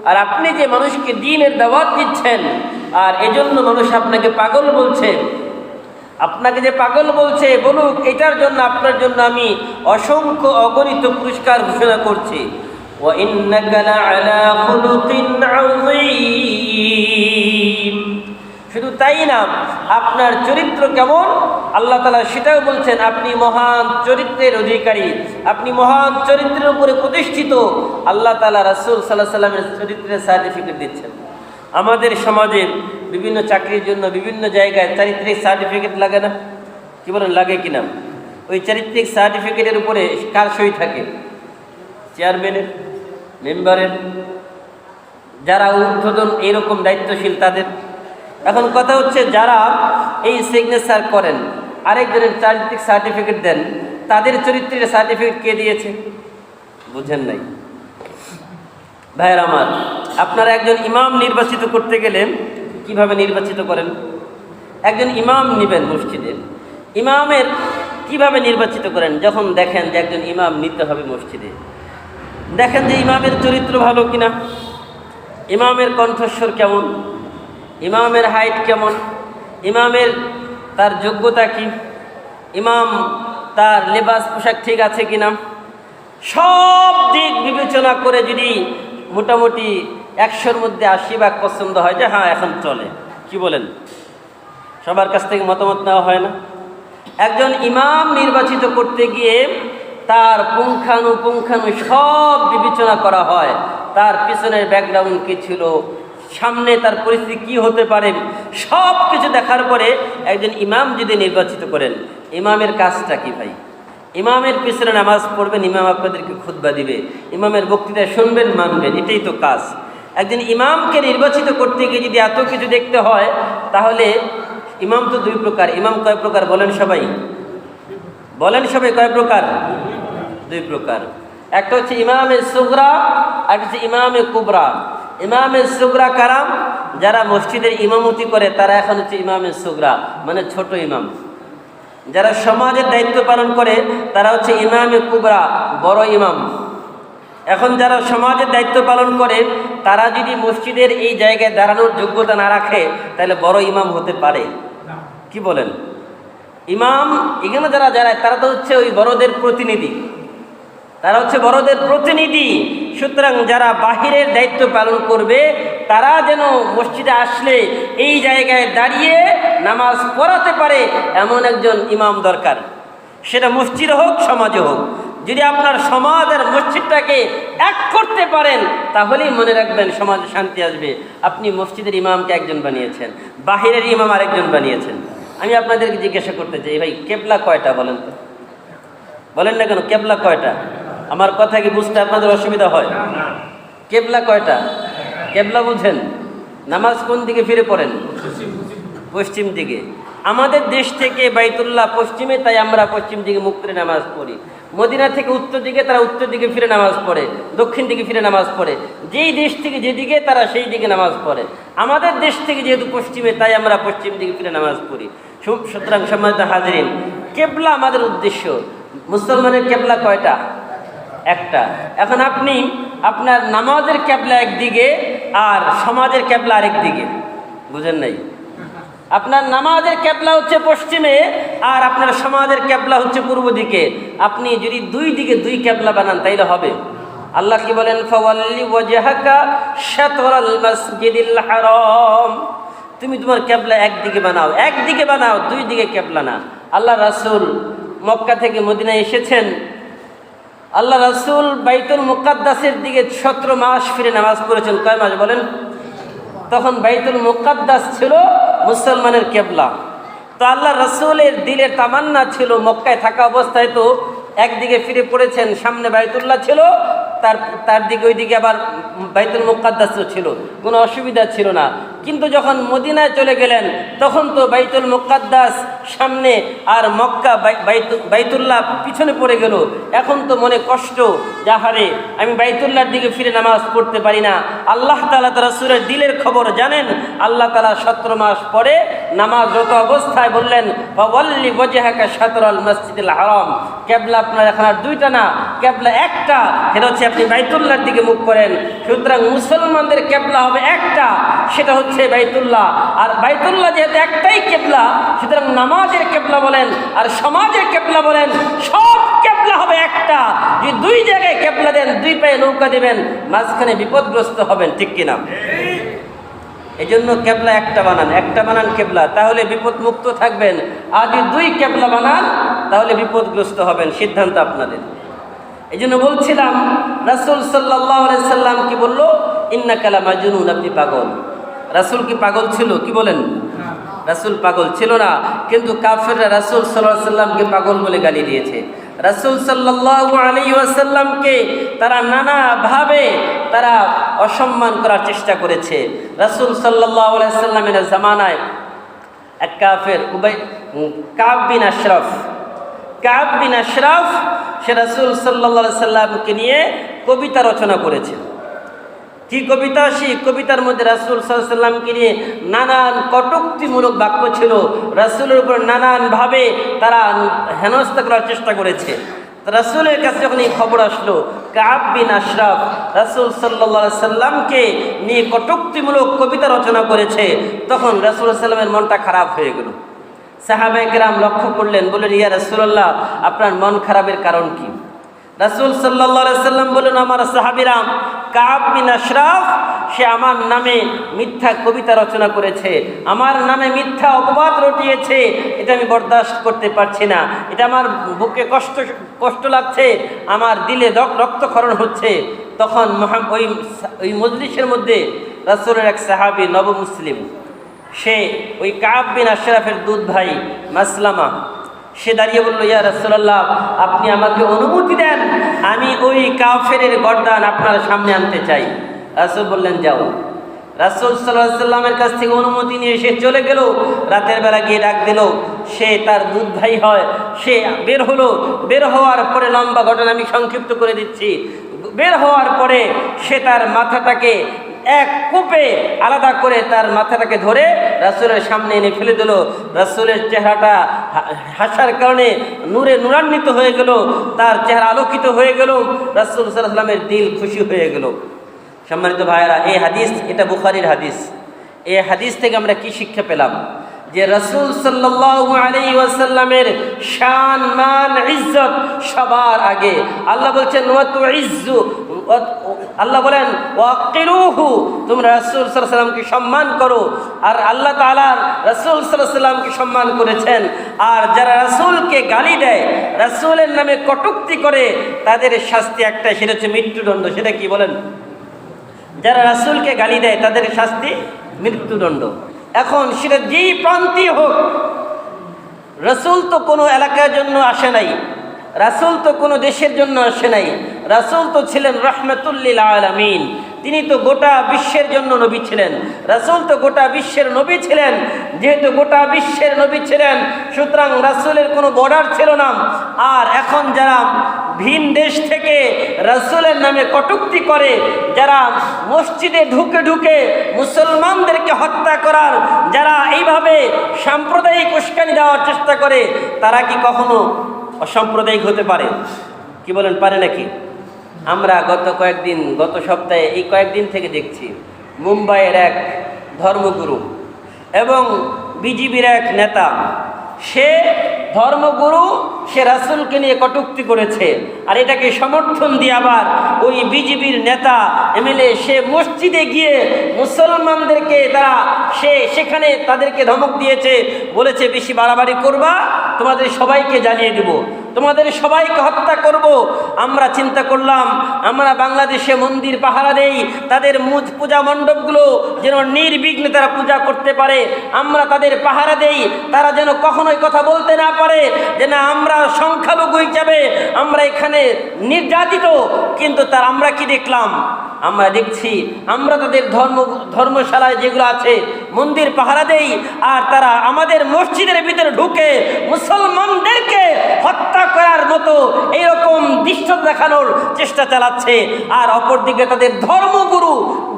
Speaker 1: আর আপনি যে মানুষকে দ্বীনের দাওয়াত দিচ্ছেন আর এজন্য মানুষ আপনাকে পাগল বলছে, আপনাকে যে পাগল বলছে বলুক, এটার জন্য আপনার জন্য আমি অসংখ্য অগণিত পুরস্কার ঘোষণা করছি। ওয়া ইন্নাকা লাআলা খুলুকিন আযীম, শুধু তাই না, আপনার চরিত্র কেমন আল্লাহ তাআলা সেটাও বলছেন। আপনি মহান চরিত্রের অধিকারী, আপনি মহান চরিত্রের উপরে প্রতিষ্ঠিত। আল্লাহ তাআলা রাসূল সাল্লাল্লাহু আলাইহি ওয়াসাল্লামের চরিত্রের সার্টিফিকেট দিচ্ছেন। আমাদের সমাজে বিভিন্ন চাকরির জন্য বিভিন্ন জায়গায় চারিত্রিক সার্টিফিকেট লাগে না? কি বলেন, লাগে কিনা? ওই চারিত্রিক সার্টিফিকেটের উপরে কার সই থাকে? চেয়ারম্যানের, মেম্বারের, যারা ঊর্ধ্বতন এরকম দায়িত্বশীল তাদের। এখন কথা হচ্ছে, যারা এই সিগনেচার করেন আরেকজনের চারিত্রিক সার্টিফিকেট দেন, তাদের চরিত্রের সার্টিফিকেট কে দিয়েছে? বুঝেন নাই ভাইয়ের আমার। আপনারা একজন ইমাম নির্বাচিত করতে গেলে কিভাবে নির্বাচিত করেন? একজন ইমাম নেবেন মসজিদের, ইমামের কিভাবে নির্বাচিত করেন? যখন দেখেন যে একজন ইমাম নিতে হবে মসজিদে, দেখেন যে ইমামের চরিত্র ভালো কিনা, ইমামের কণ্ঠস্বর কেমন, ইমামের হাইট কেমন, ইমামের তার যোগ্যতা কি, ইমাম তার লেবাস পোশাক ঠিক আছে কিনা, সব দিক বিবেচনা করে যদি মোটামুটি 100-র মধ্যে 80 ভাগ পছন্দ হয় যে হ্যাঁ এখন চলে, কি বলেন? সবার কাছ থেকে মতামত নেওয়া হয় না? একজন ইমাম নির্বাচিত করতে গিয়ে তার পুঙ্খানুপুঙ্খানু সব বিবেচনা করা হয়। তার পিছনের ব্যাকগ্রাউন্ড কি ছিল, সামনে তার পরিস্থিতি কি হতে পারে, সব কিছু দেখার পরে একজন ইমাম যদি নির্বাচিত করেন, ইমামের কাজটা কি ভাই? ইমামের পিছনে নামাজ পড়বেন, ইমাম আপনাদেরকে খুতবা দিবে, ইমামের বক্তৃতা শুনবেন, মানবেন, এটাই তো কাজ। একজন ইমামকে নির্বাচিত করতে গিয়ে যদি এত কিছু দেখতে হয়, তাহলে ইমাম তো 2 প্রকার। ইমাম কয় প্রকার বলেন সবাই? বলেন সবাই, কয় প্রকার? 2 প্রকার। একটা হচ্ছে ইমামে সুগরা, আর একটা হচ্ছে ইমামে কুবরা। ইমামে সুগরা কারা? যারা মসজিদের ইমামতি করে তারা এখন হচ্ছে ইমামে সুগরা, মানে ছোট ইমাম। যারা সমাজের দায়িত্ব পালন করে তারা হচ্ছে ইমামে কুবরা, বড় ইমাম। এখন যারা সমাজের দায়িত্ব পালন করে তারা যদি মসজিদের এই জায়গায় দাঁড়ানোর যোগ্যতা না রাখে, তাহলে বড় ইমাম হতে পারে? কি বলেন? ইমাম এখানে যারা দাঁড়ায় তারা তো হচ্ছে ওই বড়দের প্রতিনিধি, তারা হচ্ছে বড়দের প্রতিনিধি। সুতরাং যারা বাহিরের দায়িত্ব পালন করবে তারা যেন মসজিদে আসলে এই জায়গায় দাঁড়িয়ে নামাজ পড়াতে পারে এমন একজন ইমাম দরকার। সেটা মসজিদ হোক, সমাজে হোক। যদি আপনার সমাজ আর মসজিদটাকে এক করতে পারেন, তাহলেই মনে রাখবেন সমাজে শান্তি আসবে। আপনি মসজিদের ইমামকে একজন বানিয়েছেন, বাহিরের ইমাম আরেকজন বানিয়েছেন। আমি আপনাদেরকে জিজ্ঞাসা করতে চাই, ভাই কেবলা কয়টা বলেন তো? বলেন না কেন, কেবলা কয়টা? আমার কথা কি বুঝতে আপনাদের অসুবিধা হয়? কেবলা কয়টা? কেবলা বুঝেন? নামাজ কোন দিকে ফিরে পড়েন? পশ্চিম দিকে। আমাদের দেশ থেকে বাইতুল্লাহ পশ্চিমে, তাই আমরা পশ্চিম দিকে মুখ করে নামাজ পড়ি। মদিনা থেকে উত্তর দিকে, তারা উত্তর দিকে ফিরে নামাজ পড়ে, দক্ষিণ দিকে ফিরে নামাজ পড়ে। যেই দেশ থেকে যেদিকে তারা সেই দিকে নামাজ পড়ে। আমাদের দেশ থেকে যেহেতু পশ্চিমে, তাই আমরা পশ্চিম দিকে ফিরে নামাজ পড়ি। সুতরাং সম্মানিত হাজিরিন, কেবলা আমাদের উদ্দেশ্য। মুসলমানের কেবলা কয়টা? একটা। এখন আপনি আপনার নামাজের কেবলা একদিকে আর সমাজের কেবলা আরেক দিকে, বুঝেন নাই? আপনার নামাজের কেবলা হচ্ছে পশ্চিমে আর আপনার সমাজের কেবলা হচ্ছে পূর্ব দিকে। আপনি যদি 2 দিকে 2 কেবলা বানান তাইলে হবে। আল্লাহ কি বলেন? ফাওয়াল্লি ওয়াজহাকা শাতরাল মাসজিদিল হারাম। তুমি তোমার কেবলা একদিকে বানাও, একদিকে বানাও, 2 দিকে কেবলা না। আল্লাহ রাসূল মক্কা থেকে মদিনায় এসেছেন। আল্লাহ রাসূল বাইতুল মুকাদ্দাসের দিকে 17 মাস ফিরে নামাজ পড়েছেন। কয় মাস বলেন? তখন বাইতুল মুকাদ্দাস ছিল মুসলমানের কেবলা। তো আল্লাহ রাসূলের দিলের তামান্না ছিল মক্কায় থাকা অবস্থায় তো একদিকে ফিরে পড়েছেন, সামনে বাইতুল্লাহ ছিল, তার দিকে ওইদিকে আবার বাইতুল মুকাদ্দাসও ছিল, কোনো অসুবিধা ছিল না। কিন্তু যখন মদিনায় চলে গেলেন তখন তো বাইতুল মুকাদ্দাস সামনে আর মক্কা বাইতুল্লাহ পিছনে পড়ে গেল। এখন তো মনে কষ্ট, যাহারে আমি বাইতুল্লাহর দিকে ফিরে নামাজ পড়তে পারি না। আল্লাহ তাআলা তার রাসূলের দিলের খবর জানেন। আল্লাহ তাআলা 17 মাস পরে নামাজরত অবস্থায় বললেন, ফাওয়াল্লি ওয়াজহাকা শাতরাল মসজিদুল হারাম, কিবলা আপনার এখন আর দুইটা না, কিবলা একটা, সেটা হচ্ছে আপনি বাইতুল্লাহর দিকে মুখ করেন। সুতরাং মুসলমানদের কিবলা হবে একটা, সেটা হচ্ছে বাইতুল্লাহ। আর বাইতুল্লাহ যেহেতু একটাই কিবলা, সুতরাং নামাজের কিবলা বলেন আর সমাজের কিবলা বলেন, সব কিবলা হবে একটা। যদি দুই জায়গায় কিবলা দেন, দুই পায়ে নৌকা দিবেন, মাঝখানে বিপদগ্রস্ত হবেন, ঠিক কিনা? এই জন্য কিবলা একটা বানান কিবলা, তাহলে বিপদ মুক্ত থাকবেন। আর যদি দুই কিবলা বানান তাহলে বিপদগ্রস্ত হবেন, সিদ্ধান্ত আপনাদের। এই জন্য বলছিলাম, রাসূল সাল্লাল্লাহু আলাইহি সাল্লাম কি বলল? ইন্নাকা লা মাজনুন, আপনি পাগল। রাসূল কি পাগল ছিল? কি বলেন? রাসূল পাগল ছিল না, কিন্তু কাফেররা রাসূল সাল্লাল্লাহু আলাইহি সাল্লামকে পাগল বলে গালি দিয়েছে। রাসূল সাল্লাল্লাহু আলাইহি ওয়াসাল্লামকে তারা নানাভাবে তারা অসম্মান করার চেষ্টা করেছে। রাসূল সাল্লাল্লাহু আলাইহি সাল্লামের জামানায় এক কাফের কাব বিন আশরাফ সে রাসূল সাল্লাল্লাহু আলাইহি সাল্লামকে নিয়ে কবিতা রচনা করেছে। কি কবিতা? সেই কবিতার মধ্যে রাসূল সাল্লাল্লাহু আলাইহি সাল্লামকে নিয়ে নানান কটূক্তিমূলক বাক্য ছিল। রাসূলের উপর নানানভাবে তারা হেনস্থা করার চেষ্টা করেছে। রাসূলের কাছে যখন এই খবর আসলো কাব বিন আশরাফ রাসূল সাল্লাল্লাহু আলাইহি সাল্লামকে নিয়ে কটূক্তিমূলক কবিতা রচনা করেছে, তখন রাসূল সাল্লাল্লাহু আলাইহি সাল্লামের মনটা খারাপ হয়ে গেল। সাহাবায়ে কেরাম লক্ষ্য করলেন, বললেন, ইয়া রাসূলুল্লাহ, আপনার মন খারাপের কারণ কি? রাসূল সাল্লাল্লাহু আলাইহি সাল্লাম বললেন, আমার সাহাবীরা কাব বিন আশরাফ সে আমার নামে মিথ্যা কবিতা রচনা করেছে, আমার নামে মিথ্যা অপবাদ রটিয়েছে, এটা আমি বরদাস্ত করতে পারছি না, এটা আমার বুকে কষ্ট লাগছে, আমার দিলে রক্তক্ষরণ হচ্ছে। তখন ওই মজলিসের মধ্যে রাসূলের এক সাহাবী নবমুসলিম, সে ওই কাব বিন আশরাফের দুধ ভাই মাসলামা, সে দাঁড়িয়ে বলল, ইয়া রাসূলুল্লাহ, আপনি আমাকে অনুমতি দেন, আমি ওই কাফেরের গর্দান আপনার সামনে আনতে চাই। রাসূল বললেন, যাও। রাসূল সাল্লাল্লাহু আলাইহি সাল্লামের কাছ থেকে অনুমতি নিয়ে সে চলে গেল। রাতের বেলা গিয়ে ডাক দিল, সে তার দুধ ভাই হয়, সে বের হলো। বের হওয়ার পরে, লম্বা ঘটনা আমি সংক্ষিপ্ত করে দিচ্ছি, বের হওয়ার পরে সে তার মাথাটাকে এক কূপে আলাদা করে তার মাথাটাকে ধরে রাসূলের সামনে এনে ফেলে দিল। রাসূলের চেহারাটা হাসার কারণে নূরান্বিত হয়ে গেল, তার চেহারা আলোকিত হয়ে গেল। রাসূল সাল্লাল্লাহু আলাইহি সাল্লামের দিল খুশি হয়ে গেল। সম্মানিত ভাইয়েরা, এই হাদিস, এটা বুখারীর হাদিস। এই হাদিস থেকে আমরা কি শিক্ষা পেলাম? যে রাসূল সাল্লাল্লাহু আলাইহি ওয়াসাল্লামের শান, মান, ইজ্জত সবার আগে। আল্লাহ বলছেন, ওয়া তুইজ্জু, আল্লাহ বলেন ওয়াকিরুহু, তোমরা রাসূল সাল্লাল্লাহু আলাইহি সাল্লামকে সম্মান করো। আর আল্লাহ তাআলা রাসূল সাল্লাল্লাহু আলাইহি সাল্লামকে সম্মান করেছেন। আর যারা রাসূলকে গালি দেয়, রাসূলের নামে কটূক্তি করে, তাদের শাস্তি একটাই, সেটা হচ্ছে মৃত্যুদণ্ড। সেটা কি বলেন? যারা রাসূলকে গালি দেয় তাদের শাস্তি মৃত্যুদণ্ড। এখন সেটা যেই প্রান্তীয় হোক, রাসূল তো কোনো এলাকার জন্য আসে নাই, রাসূল তো কোনো দেশের জন্য আসে নাই, রাসূল তো ছিলেন রাহমাতুল লিল আলামিন। তিনি তো গোটা বিশ্বের জন্য নবী ছিলেন। রাসূল তো গোটা বিশ্বের নবী ছিলেন। যেহেতু গোটা বিশ্বের নবী ছিলেন, সুতরাং রাসূলের কোনো বর্ডার ছিল না। আর এখন যারা ভিন দেশ থেকে রাসূলের নামে কটূক্তি করে, যারা মসজিদে ঢুকে ঢুকে মুসলমানদেরকে হত্যা করার, যারা এইভাবে সাম্প্রদায়িক উস্কানি দেওয়ার চেষ্টা করে, তারা কি কখনো অসাম্প্রদায়িক হতে পারে? কি বলেন, পারে নাকি? আমরা গত সপ্তাহে এই কয়েকদিন থেকে দেখছি, মুম্বাইয়ের এক ধর্মগুরু এবং বিজিবির এক নেতা, সে ধর্মগুরু, সে রাসূলকে নিয়ে কটূক্তি করেছে। আর এটাকে সমর্থন দিয়ে আবার ওই বিজিবির নেতা এমএলএ সে মসজিদে গিয়ে মুসলমানদেরকে সেখানে তাদেরকে ধমক দিয়েছে, বলেছে, বেশি বাড়াবাড়ি করবা, তোমাদের সবাইকে জ্বালিয়ে দেব, তোমাদের সবাইকে হত্যা করব। আমরা চিন্তা করলাম, আমরা বাংলাদেশে মন্দির পাহারা দেই, তাদের পূজা মণ্ডপগুলো যেন নির্বিঘ্নে তারা পূজা করতে পারে, আমরা তাদের পাহারা দেই, তারা যেন কখনোই কথা বলতে না পারে যে না আমরা সংখ্যালঘু হিসাবে আমরা এখানে নির্যাতিত। কিন্তু আমরা কি দেখলাম? আমরা দেখছি আমরা তাদের ধর্মশালায় যেগুলো আছে মন্দির পাহারা দেই, আর তারা আমাদের মসজিদের ভিতরে ঢুকে মুসলমানদেরকে হত্যা করার মতো এইরকম দৃশ্য দেখানোর চেষ্টা চালাচ্ছে। আর অপরদিকে তাদের ধর্মগুরু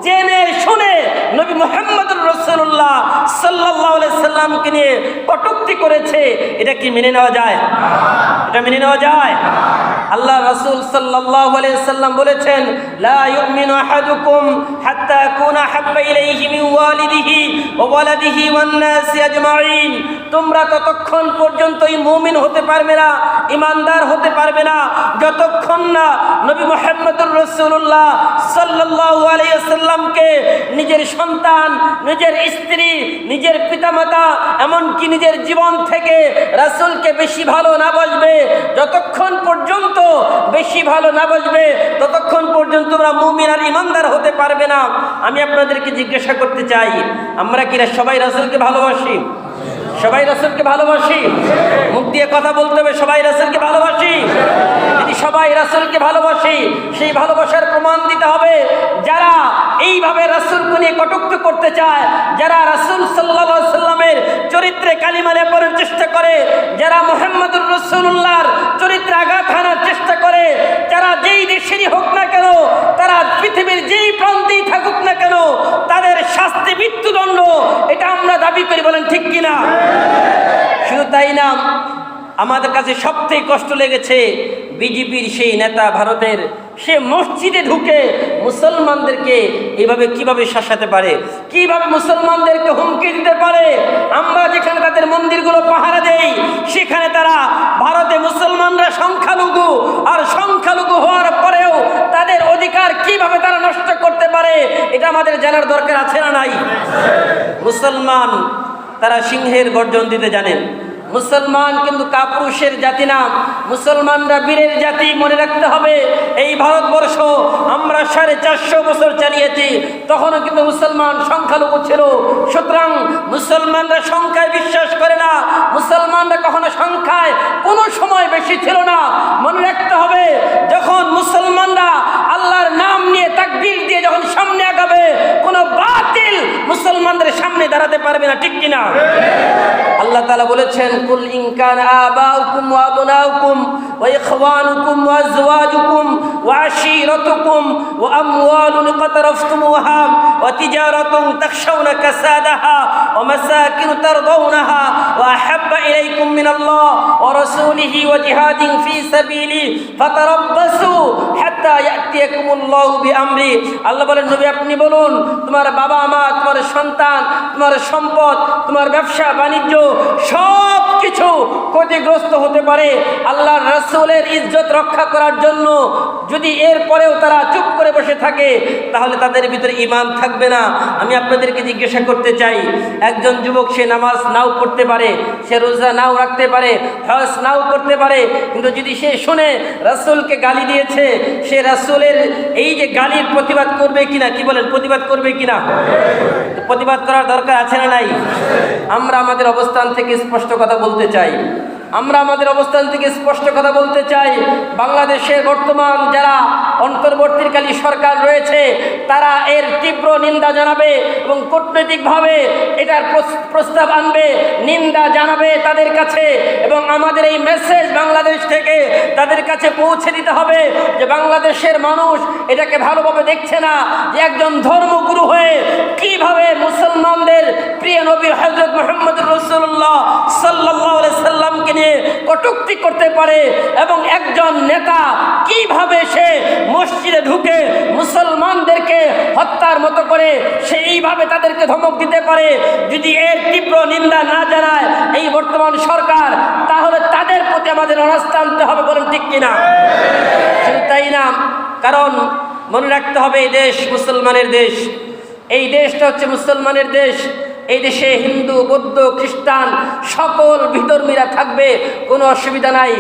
Speaker 1: জেনে শুনে নবী মুহাম্মদুর রাসূলুল্লাহ সাল্লাল্লাহু আলাইহি সাল্লামকে নিয়ে কটূক্তি করেছে। এটা কি মেনে নেওয়া যায়? এটা মেনে নেওয়া যায়? আল্লাহ রাসূল সাল্লাল্লাহু আলাইহি সাল্লাম বলেছেন, লা ইউমিনু আহাদুকুম হাত্তা ইয়াকুনা হাব্বা ইলাইহি মিন ওয়ালিদিহি ওয়া ওয়ালাদিহি ওয়ান নাসি আজমাইন। তোমরা ততক্ষণ পর্যন্তই মুমিন হতে পারবে না, ঈমানদার হতে পারবে না, যতক্ষণ না নবী মুহাম্মদুর রাসূলুল্লাহ সাল্লাল্লাহু আলাইহি সাল্লামকে নিজের সন্তান, নিজের স্ত্রী, নিজের পিতামাতা, এমনকি নিজের জীবন থেকে রাসূলকে বেশি ভালো না বাসবে। যতক্ষণ পর্যন্ত বেশি ভালো না বাসবে ততক্ষণ পর্যন্ত তোমরা মুমিন আর ঈমানদার হতে পারবে না। আমি আপনাদেরকে জিজ্ঞাসা করতে চাই, আমরা কি সবাই রাসূলকে ভালোবাসি? সবাই রাসূলকে ভালোবাসি? মুখ দিয়ে কথা বলতে হবে, সবাই রাসূলকে ভালোবাসি। যদি সবাই রাসূলকে ভালোবাসি, সেই ভালোবাসার প্রমাণ দিতে হবে যারা এইভাবে রাসূলকে নিয়ে কটূক্তি করতে চায়, যারা রাসূল সাল্লাল্লাহু আলাইহি সাল্লামের চরিত্রে কালিমা লেপনের চেষ্টা করে, যারা মুহাম্মদুর রাসূলুল্লাহর চরিত্রে আঘাত হানার চেষ্টা করে, যারা যেই দেশেরই হোক না কেন, তারা পৃথিবীর যেই প্রান্তেই থাকুক না কেন, তাদের শাস্তি মৃত্যুদণ্ড, এটা আমরা দাবি করি। বলেন ঠিক কিনা? শুধু তাই না, আমাদের কাছে সবথেকে কষ্ট লেগেছে বিজেপির সেই নেতা ভারতের, সে মসজিদে ঢুকে মুসলমানদেরকে এইভাবে কিভাবে শাসাতে পারে, কিভাবে মুসলমানদেরকে হুমকি দিতে পারে। আমরা যেখানে তাদের মন্দিরগুলো পাহারা দেই, সেখানে তারা ভারতে মুসলমানরা সংখ্যালঘু, আর সংখ্যালঘু হওয়ার পরেও তাদের অধিকার কিভাবে তারা নষ্ট করতে পারে, এটা আমাদের জানার দরকার আছে না নাই? মুসলমান তারা সিংহের গর্জন দিতে জানেন। মুসলমান কিন্তু কাপুরুষের জাতি না, মুসলমানরা বীরের জাতি। মনে রাখতে হবে, এই ভারতবর্ষ আমরা 450 বছর চালিয়েছি, তখনও কিন্তু মুসলমান সংখ্যালঘু ছিল। সুতরাং মুসলমানরা সংখ্যায় বিশ্বাস করে না, মুসলমানরা কখনো সংখ্যায় কোনো সময় বেশি ছিল না। মনে রাখতে হবে, যখন মুসলমানরা আল্লাহর নাম নিয়ে তাকবীর দিয়ে যখন সামনে আগাবে, কোনো বাতিল মুসলমানদের সামনে দাঁড়াতে পারবে না। ঠিক কিনা? আল্লাহ তাআলা বলেছেন, কুল ইন কানা আবাউকুম ওয়া আবনাউকুম ওয়া ইখওয়ানুকুম ওয়া আজওয়াজুকুম ওয়া আশীরাতুকুম ওয়া আমওয়ালুন ইকতারাফতুমুহা ওয়া তিজারাতুন তাখশাউনা কাসাদাহা ওয়া মাসাকিন তারদাউনাহা ওয়া আহাব্বা ইলাইকুম মিনাল্লাহ ওয়া রাসূলিহি ওয়া জিহাদিন ফি সাবিলি ফাতারাব্বাসু হাত্তা ইয়াতিয়াকুমুল্লাহু বিআমরি। আল্লাহ বলেন, নবী আপনি বলুন, তোমার বাবা মা, তোমার সন্তান, তোমার সম্পদ, তোমার ব্যবসা বাণিজ্য সব কিছু ক্ষতিগ্রস্ত হতে পারে। আল্লাহর রাসূলের ইজ্জত রক্ষা করার জন্য যদি এরপরেও তারা চুপ করে বসে থাকে, তাহলে তাদের ভিতরে ঈমান থাকবে না। আমি আপনাদেরকে জিজ্ঞাসা করতে চাই, একজন যুবক সে নামাজ নাও পড়তে পারে, সে রোজা নাও রাখতে পারে, হজ নাও করতে পারে, কিন্তু যদি সে শুনে রাসূলকে গালি দিয়েছে, সে রাসূলের এই যে গালির প্রতিবাদ করবে কিনা? কি বলেন, প্রতিবাদ করবে কিনা? প্রতিবাদ করার দরকার আছে না নাই? আমরা আমাদের অবস্থান থেকে স্পষ্ট কথা বলতে চাই, আমরা আমাদের অবস্থান থেকে স্পষ্ট কথা বলতে চাই। বাংলাদেশের বর্তমান যারা অন্তর্বর্তীকালীন সরকার রয়েছে, তারা এর তীব্র নিন্দা জানাবে এবং কূটনৈতিকভাবে এটার প্রস্তাব আনবে, নিন্দা জানাবে তাদের কাছে। এবং আমাদের এই মেসেজ বাংলাদেশ থেকে তাদের কাছে পৌঁছে দিতে হবে যে বাংলাদেশের মানুষ এটাকে ভালোভাবে দেখছে না, যে একজন ধর্মগুরু হয়ে কিভাবে মুসলমানদের প্রিয় নবী হযরত মুহাম্মদুর রাসূলুল্লাহ সাল্লাল্লাহু আলাইহি সাল্লামকে নিয়ে কটূক্তি করতে পারে, এবং একজন নেতা কিভাবে সে মসজিদে ঢুকে মুসলমানদেরকে হত্যার মতো করে সেইভাবে তাদেরকে ধমক দিতে পারে। যদি এর তীব্র নিন্দা না জানায় এই বর্তমান সরকার, তাহলে তাদের প্রতি আমাদের অনাস্থা আনতে হবে। বলেন ঠিক কিনা? শুধু তাই না, কারণ মনে রাখতে হবে এই দেশ মুসলমানের দেশ, এই দেশটা হচ্ছে মুসলমানের দেশ। এই দেশে হিন্দু, বৌদ্ধ, খ্রিস্টান সকল বিধর্মীরা থাকবে, কোনো অসুবিধা নাই,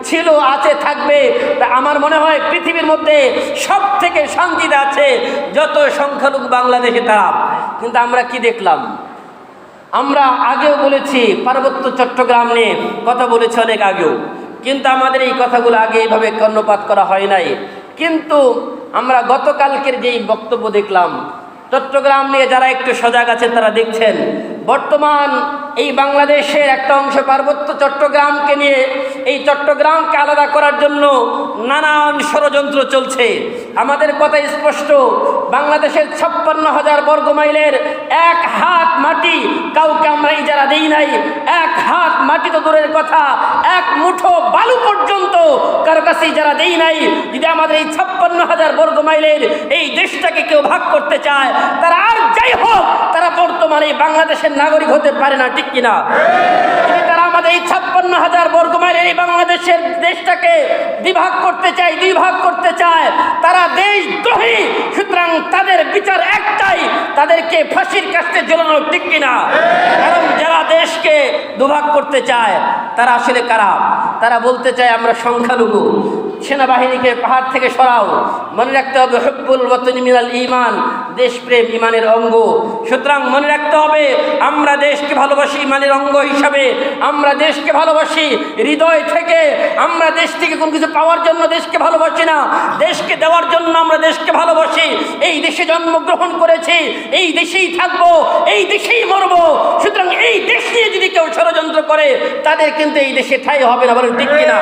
Speaker 1: ছিল, আছে, থাকবে। তা আমার মনে হয় পৃথিবীর মধ্যে সব থেকে শান্তিতে আছে যত সংখ্যালঘু বাংলাদেশে তারা। কিন্তু আমরা কি দেখলাম? আমরা আগেও বলেছি, পার্বত্য চট্টগ্রাম নিয়ে কথা বলেছি অনেক আগেও, কিন্তু আমাদের এই কথাগুলো আগে এইভাবে কর্ণপাত করা হয় নাই। কিন্তু
Speaker 2: আমরা গতকালকের যেই বক্তব্য দেখলাম, চট্টগ্রাম নিয়ে যারা একটু সজাগ আছেন তারা দেখছেন বর্তমান এই বাংলাদেশের একটা অংশ পার্বত্য চট্টগ্রামকে নিয়ে এই চট্টগ্রামকে আলাদা করার জন্য নানান ষড়যন্ত্র চলছে। আমাদের কথা স্পষ্ট, বাংলাদেশের 56,000 বর্গ মাইলের 1 হাত মাটি কাউকে আমরা ইজারা দেই নাই। 1 হাত মাটি তো দূরের কথা, 1 মুঠো বালু পর্যন্ত কারো কাছে ইজারা দেই নাই। যদি আমাদের এই 56,000 বর্গ মাইলের এই দেশটাকে কেউ ভাগ করতে চায়, তারা আর যাই হোক, তারা বর্তমানে বাংলাদেশের নাগরিক হতে পারে না, ঠিক কিনা? যদি তারা আমাদের এই 56,000 বর্গ মাইলের এই বাংলাদেশের দেশটাকে দ্বিভাগ করতে চায়, 2 ভাগ করতে চায়, তারা দেশদ্রোহী। সুতরাং তাদের বিচার একটাই, তাদেরকে ফাঁসির কাস্টে ঝোলানো, ঠিক কিনা? কারণ যারা দেশকে দুভাগ করতে চায় তারা আসলে কারা? তারা বলতে চায় আমরা সংখ্যালঘু, সেনাবাহিনীকে পাহাড় থেকে সরাও। মনে রাখতে হবে হুব্বুল ওয়াতনি মিনাল ঈমান, দেশপ্রেম ঈমানের অঙ্গ। সুতরাং মনে রাখতে হবে আমরা দেশকে ভালোবাসি ঈমানের অঙ্গ হিসাবে। আমরা দেশকে ভালোবাসি হৃদয় থেকে। আমরা দেশ থেকে কোনো কিছু পাওয়ার জন্য দেশকে ভালোবাসি না, দেশকে দেওয়ার জন্য আমরা দেশকে ভালোবাসি। এই দেশে জন্মগ্রহণ করেছি, এই দেশেই থাকবো, এই দেশেই মরবো। সুতরাং এই দেশ নিয়ে যদি কেউ ষড়যন্ত্র করে, তাদের কিন্তু এই দেশে ঠাঁই হবে না, বলেন ঠিক কিনা?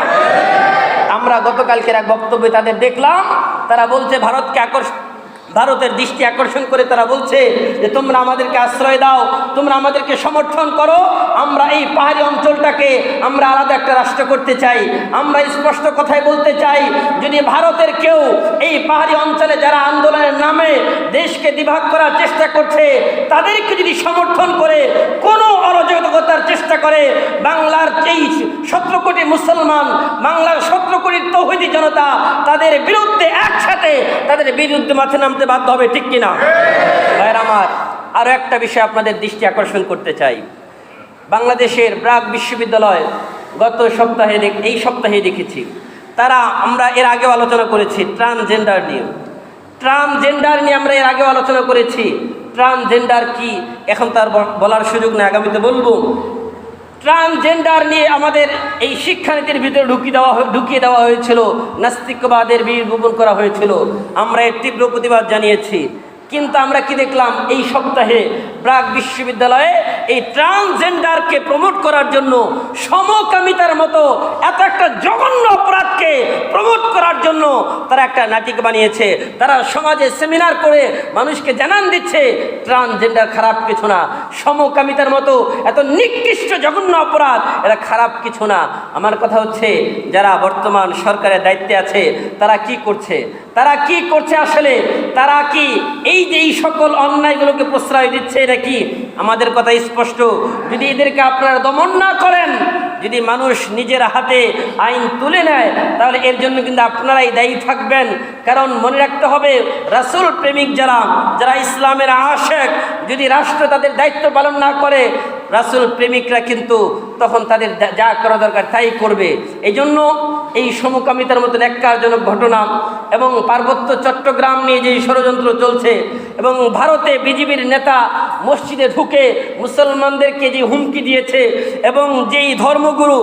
Speaker 2: আমরা গতকালকের এক বক্তব্যে তাদের দেখলাম, তারা বলছে ভারতের দৃষ্টি আকর্ষণ করে তারা বলছে যে তোমরা আমাদেরকে আশ্রয় দাও, তোমরা আমাদেরকে সমর্থন করো, আমরা এই পাহাড়ি অঞ্চলটাকে আমরা আলাদা একটা রাষ্ট্র করতে চাই। আমরা স্পষ্ট কথাই বলতে চাই, যদি ভারতের কেউ এই পাহাড়ি অঞ্চলে যারা আন্দোলনের নামে দেশকে দ্বিভাগ করার চেষ্টা করছে, তাদেরকে যদি সমর্থন করে কোনো অরাজকতার চেষ্টা করে, বাংলার এই 17 কোটি মুসলমান, বাংলার 17 কোটি তৌহিদি জনতা তাদের বিরুদ্ধে একসাথে তাদের বিরুদ্ধে মাঠে নামতে বাধ্য হবে, ঠিক কিনা? ভাইয়ের আমার, আরো একটা বিষয় আপনাদের দৃষ্টি আকর্ষণ করতে চাই। বাংলাদেশের ব্রাক বিশ্ববিদ্যালয় এই সপ্তাহে দেখেছি, আমরা এর আগেও আলোচনা করেছি ট্রান্সজেন্ডার নিয়ে আমরা এর আগেও আলোচনা করেছি। ট্রান্সজেন্ডার কি এখন তার বলার সুযোগ নেই, আগামীতে বলবো। ট্রান্সজেন্ডার নিয়ে আমাদের এই শিক্ষানীতির ভিতরে ঢুকিয়ে দেওয়া হয়েছিল, নাস্তিকবাদের বীজ বপন করা হয়েছিল। আমরা এর তীব্র প্রতিবাদ জানিয়েছি। কিন্তু আমরা কি দেখলাম, এই সপ্তাহে ব্রাক বিশ্ববিদ্যালয়ে এই ট্রান্সজেন্ডারকে প্রমোট করার জন্য, সমকামিতার মতো এত একটা জঘন্য অপরাধকে প্রমোট করার জন্য তারা একটা নাটক বানিয়েছে। তারা সমাজে সেমিনার করে মানুষকে জানান দিচ্ছে ট্রান্সজেন্ডার খারাপ কিছু না, সমকামিতার মতো এত নিকৃষ্ট জঘন্য অপরাধ এটা খারাপ কিছু না। আমার কথা হচ্ছে, যারা বর্তমান সরকারের দায়িত্বে আছে তারা কি করছে আসলে? তারা কি এই সকল অন্যায়গুলোকে প্রশ্রয় দিচ্ছে নাকি? আমাদের কথা স্পষ্ট, যদি এদেরকে আপনারা দমন না করেন, যদি মানুষ নিজের হাতে আইন তুলে নেয়, তাহলে এর জন্য কিন্তু আপনারাই দায়ী থাকবেন। কারণ মনে রাখতে হবে, রাসূল প্রেমিক যারা ইসলামের আশেক, যদি রাষ্ট্র তাদের দায়িত্ব পালন না করে, রাসূল প্রেমিকরা কিন্তু তখন তাদের যা করা দরকার তাই করবে। এই জন্য এই সমকামিতার মতো ন্যাক্কারজনক ঘটনা এবং পার্বত্য চট্টগ্রাম নিয়ে যে ষড়যন্ত্র চলছে, এবং ভারতে বিজেপির নেতা মসজিদে ঢুকে মুসলমানদেরকে যে হুমকি দিয়েছে, এবং যেই ধর্মগুরু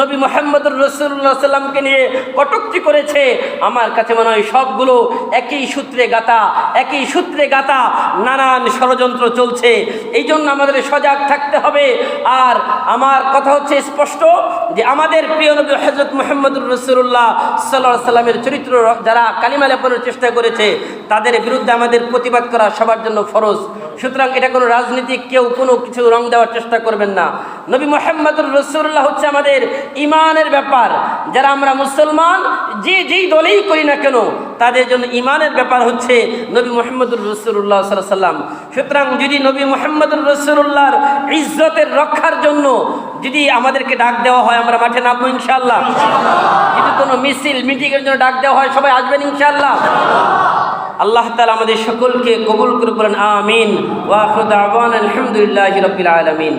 Speaker 2: নবী মুহাম্মদুর রাসূলুল্লাহ সাল্লামকে নিয়ে কটূক্তি করেছে, আমার কাছে মনে হয় সবগুলো একই সূত্রে গাঁথা নানান ষড়যন্ত্র চলছে। এই জন্য আমাদের সজাগ থাকতে হবে। আর আমার কথা হচ্ছে স্পষ্ট যে আমাদের প্রিয় নবী হযরত মুহাম্মদুর রাসূলুল্লাহ সাল্লাল্লাহু আলাইহি সাল্লামের চরিত্র যারা কালিমা লেপনের চেষ্টা করেছে, তাদের বিরুদ্ধে আমাদের প্রতিবাদ করা সবার জন্য ফরজ। সুতরাং এটা কোনো রাজনীতিক কেউ কোনো কিছু রং দেওয়ার চেষ্টা করবেন না। নবী মুহাম্মদুর রাসূলুল্লাহ হচ্ছে আমাদের ঈমানের ব্যাপার। যারা আমরা মুসলমান, যেই দলেই করি না কেন, তাদের জন্য ঈমানের ব্যাপার হচ্ছে নবী মুহাম্মদুর রাসূলুল্লাহ সাল্লাল্লাহু আলাইহি সাল্লাম। সুতরাং যদি নবী মুহাম্মদুর রাসূলুল্লাহর ইজ্জতের রক্ষার জন্য যদি আমাদেরকে ডাক দেওয়া হয়, আমরা মাঠে নামবো ইনশাআল্লাহ। যদি কোনো মিছিল মিটিংয়ের জন্য ডাক দেওয়া হয়, সবাই আসবেন ইনশাআল্লাহ। আল্লাহ তাআলা আমাদের সকলকে কবুল করে বলেন আমিন। ওয়া আখিরু দাওয়ানা আলহামদুলিল্লাহি রাব্বিল আলামিন।